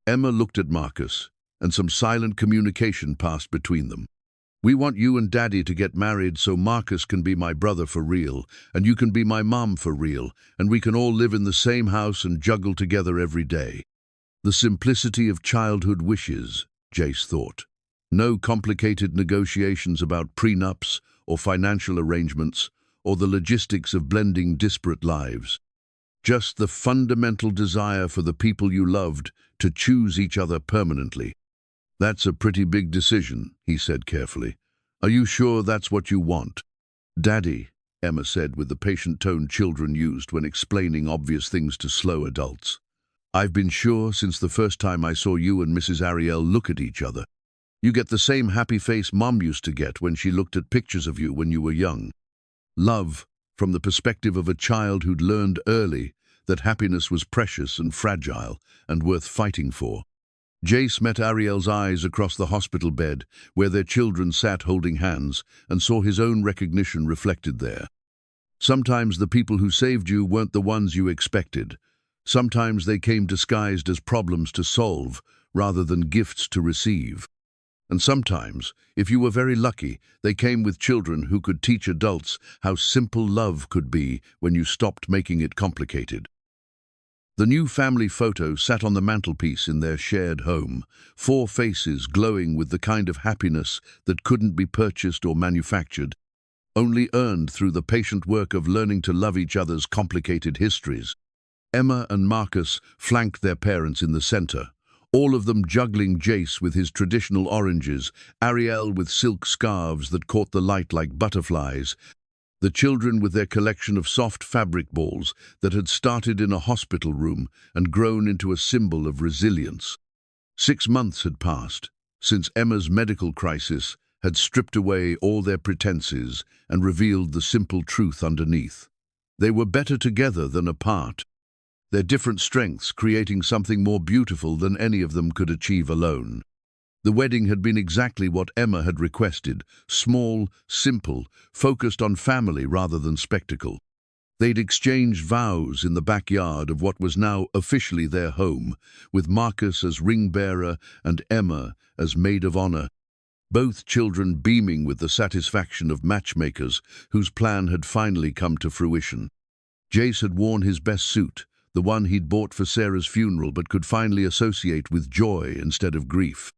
Emma looked at Marcus, and some silent communication passed between them. "We want you and Daddy to get married so Marcus can be my brother for real, and you can be my mom for real, and we can all live in the same house and juggle together every day." The simplicity of childhood wishes, Jace thought. No complicated negotiations about prenups or financial arrangements or the logistics of blending disparate lives. Just the fundamental desire for the people you loved to choose each other permanently. "That's a pretty big decision," he said carefully. "Are you sure that's what you want?" "Daddy," Emma said with the patient tone children used when explaining obvious things to slow adults. "I've been sure since the first time I saw you and Mrs. Arielle look at each other. You get the same happy face Mom used to get when she looked at pictures of you when you were young. Love, from the perspective of a child who'd learned early that happiness was precious and fragile and worth fighting for." Jace met Arielle's eyes across the hospital bed, where their children sat holding hands, and saw his own recognition reflected there. Sometimes the people who saved you weren't the ones you expected. Sometimes they came disguised as problems to solve, rather than gifts to receive. And sometimes, if you were very lucky, they came with children who could teach adults how simple love could be when you stopped making it complicated. The new family photo sat on the mantelpiece in their shared home, 4 faces glowing with the kind of happiness that couldn't be purchased or manufactured, only earned through the patient work of learning to love each other's complicated histories. Emma and Marcus flanked their parents in the center, all of them juggling Jace with his traditional oranges, Arielle with silk scarves that caught the light like butterflies, the children with their collection of soft fabric balls that had started in a hospital room and grown into a symbol of resilience. 6 months had passed since Emma's medical crisis had stripped away all their pretenses and revealed the simple truth underneath. They were better together than apart, their different strengths creating something more beautiful than any of them could achieve alone. The wedding had been exactly what Emma had requested, small, simple, focused on family rather than spectacle. They'd exchanged vows in the backyard of what was now officially their home, with Marcus as ring-bearer and Emma as maid of honor, both children beaming with the satisfaction of matchmakers whose plan had finally come to fruition. Jace had worn his best suit, the one he'd bought for Sarah's funeral but could finally associate with joy instead of grief.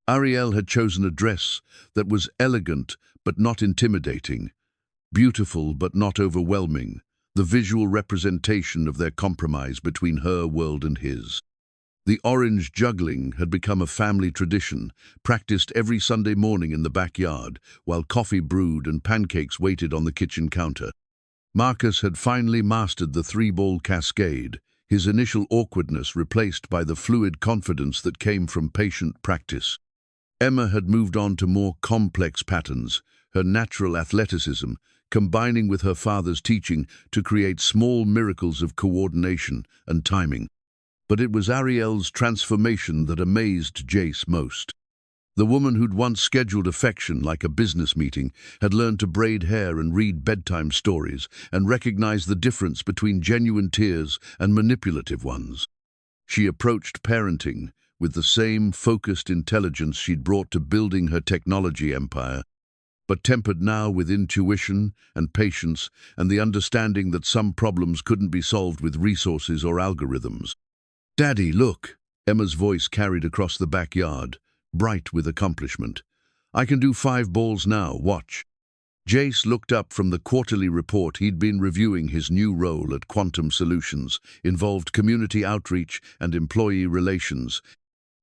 Arielle had chosen a dress that was elegant but not intimidating, beautiful but not overwhelming, the visual representation of their compromise between her world and his. The orange juggling had become a family tradition, practiced every Sunday morning in the backyard, while coffee brewed and pancakes waited on the kitchen counter. Marcus had finally mastered the 3-ball cascade, his initial awkwardness replaced by the fluid confidence that came from patient practice. Emma had moved on to more complex patterns, her natural athleticism combining with her father's teaching to create small miracles of coordination and timing. But it was Arielle's transformation that amazed Jace most. The woman who'd once scheduled affection like a business meeting had learned to braid hair and read bedtime stories and recognize the difference between genuine tears and manipulative ones. She approached parenting with the same focused intelligence she'd brought to building her technology empire, but tempered now with intuition and patience and the understanding that some problems couldn't be solved with resources or algorithms. "Daddy, look!" Emma's voice carried across the backyard, bright with accomplishment. "I can do 5 balls now, watch." Jace looked up from the quarterly report he'd been reviewing. His new role at Quantum Solutions involved community outreach and employee relations,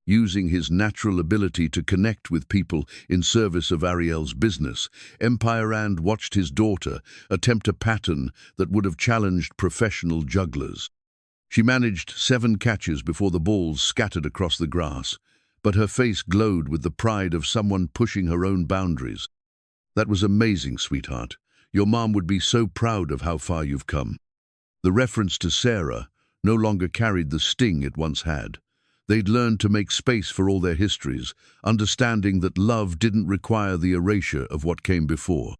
using his natural ability to connect with people in service of Arielle's business. Empire and watched his daughter attempt a pattern that would have challenged professional jugglers. She managed 7 catches before the balls scattered across the grass, but her face glowed with the pride of someone pushing her own boundaries. "That was amazing, sweetheart. Your mom would be so proud of how far you've come." The reference to Sarah no longer carried the sting it once had. They'd learned to make space for all their histories, understanding that love didn't require the erasure of what came before.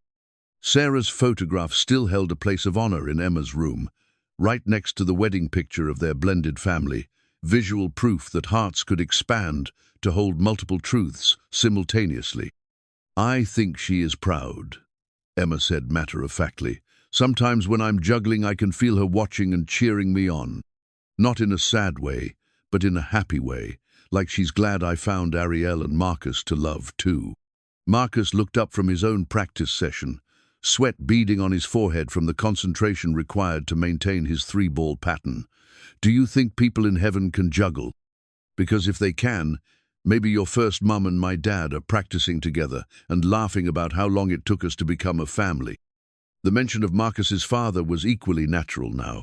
Sarah's photograph still held a place of honor in Emma's room, right next to the wedding picture of their blended family, visual proof that hearts could expand to hold multiple truths simultaneously. "I think she is proud," Emma said matter-of-factly. "Sometimes when I'm juggling, I can feel her watching and cheering me on. Not in a sad way, but in a happy way, like she's glad I found Arielle and Marcus to love too." Marcus looked up from his own practice session, sweat beading on his forehead from the concentration required to maintain his 3-ball pattern. "Do you think people in heaven can juggle? Because if they can, maybe your first mum and my dad are practicing together and laughing about how long it took us to become a family." The mention of Marcus's father was equally natural now.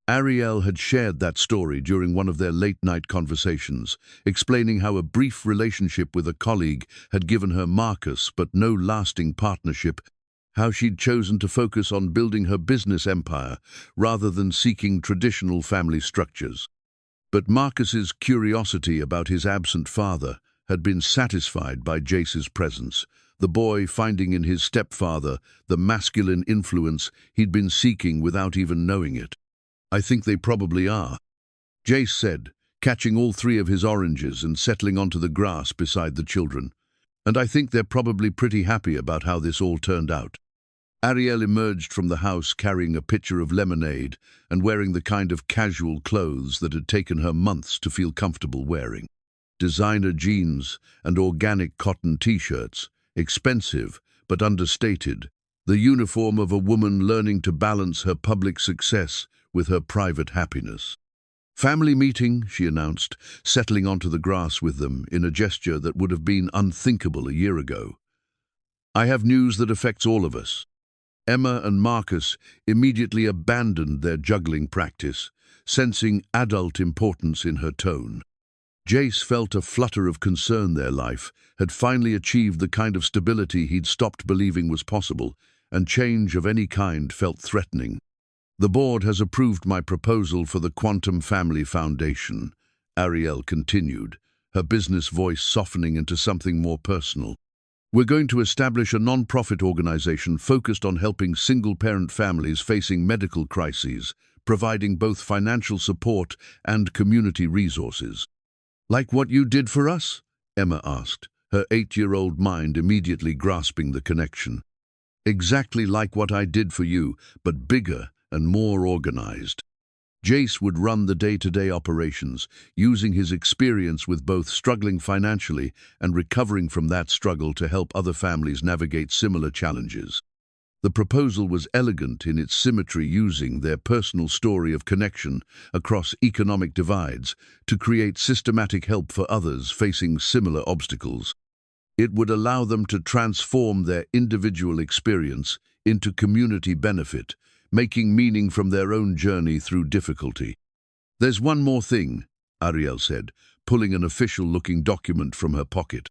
Arielle had shared that story during one of their late-night conversations, explaining how a brief relationship with a colleague had given her Marcus but no lasting partnership, how she'd chosen to focus on building her business empire rather than seeking traditional family structures. But Marcus's curiosity about his absent father had been satisfied by Jace's presence, the boy finding in his stepfather the masculine influence he'd been seeking without even knowing it. "I think they probably are," Jace said, catching all three of his oranges and settling onto the grass beside the children. And I think they're probably pretty happy about how this all turned out. Arielle emerged from the house carrying a pitcher of lemonade and wearing the kind of casual clothes that had taken her months to feel comfortable wearing. Designer jeans and organic cotton t-shirts, expensive but understated, the uniform of a woman learning to balance her public success with her private happiness. "Family meeting," she announced, settling onto the grass with them in a gesture that would have been unthinkable a year ago. "I have news that affects all of us." Emma and Marcus immediately abandoned their juggling practice, sensing adult importance in her tone. Jace felt a flutter of concern. Their life had finally achieved the kind of stability he'd stopped believing was possible, and change of any kind felt threatening. "The board has approved my proposal for the Quantum Family Foundation," Arielle continued, her business voice softening into something more personal. "We're going to establish a non-profit organization focused on helping single-parent families facing medical crises, providing both financial support and community resources." "Like what you did for us?" Emma asked, her 8-year-old mind immediately grasping the connection. "Exactly like what I did for you, but bigger and more organized." Jace would run the day-to-day operations, using his experience with both struggling financially and recovering from that struggle to help other families navigate similar challenges. The proposal was elegant in its symmetry, using their personal story of connection across economic divides to create systematic help for others facing similar obstacles. It would allow them to transform their individual experience into community benefit, making meaning from their own journey through difficulty. "There's one more thing," Arielle said, pulling an official-looking document from her pocket.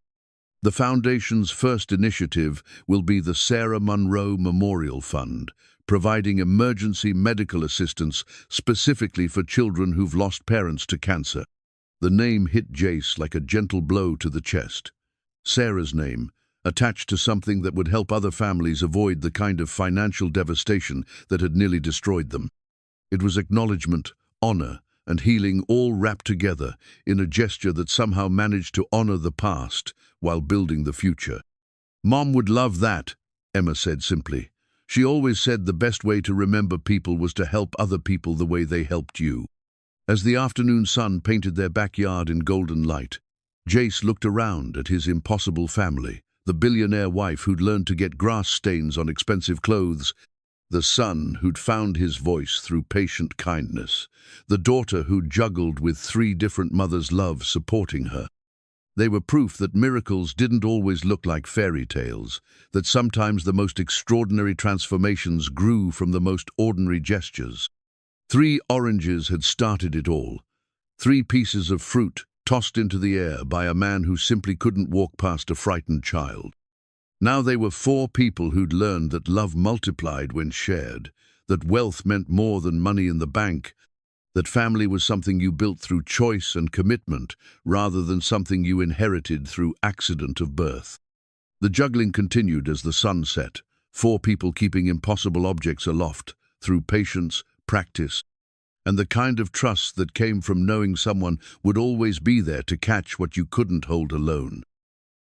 "The Foundation's first initiative will be the Sarah Monroe Memorial Fund, providing emergency medical assistance specifically for children who've lost parents to cancer." The name hit Jace like a gentle blow to the chest. Sarah's name, attached to something that would help other families avoid the kind of financial devastation that had nearly destroyed them. It was acknowledgement, honor, and healing all wrapped together in a gesture that somehow managed to honor the past while building the future. "Mom would love that," Emma said simply. "She always said the best way to remember people was to help other people the way they helped you." As the afternoon sun painted their backyard in golden light, Jace looked around at his impossible family, the billionaire wife who'd learned to get grass stains on expensive clothes, the son who'd found his voice through patient kindness, the daughter who'd juggled with 3 different mothers' love supporting her. They were proof that miracles didn't always look like fairy tales, that sometimes the most extraordinary transformations grew from the most ordinary gestures. 3 oranges had started it all, 3 pieces of fruit tossed into the air by a man who simply couldn't walk past a frightened child. Now they were 4 people who'd learned that love multiplied when shared, that wealth meant more than money in the bank, that family was something you built through choice and commitment rather than something you inherited through accident of birth. The juggling continued as the sun set, 4 people keeping impossible objects aloft through patience, practice, and the kind of trust that came from knowing someone would always be there to catch what you couldn't hold alone.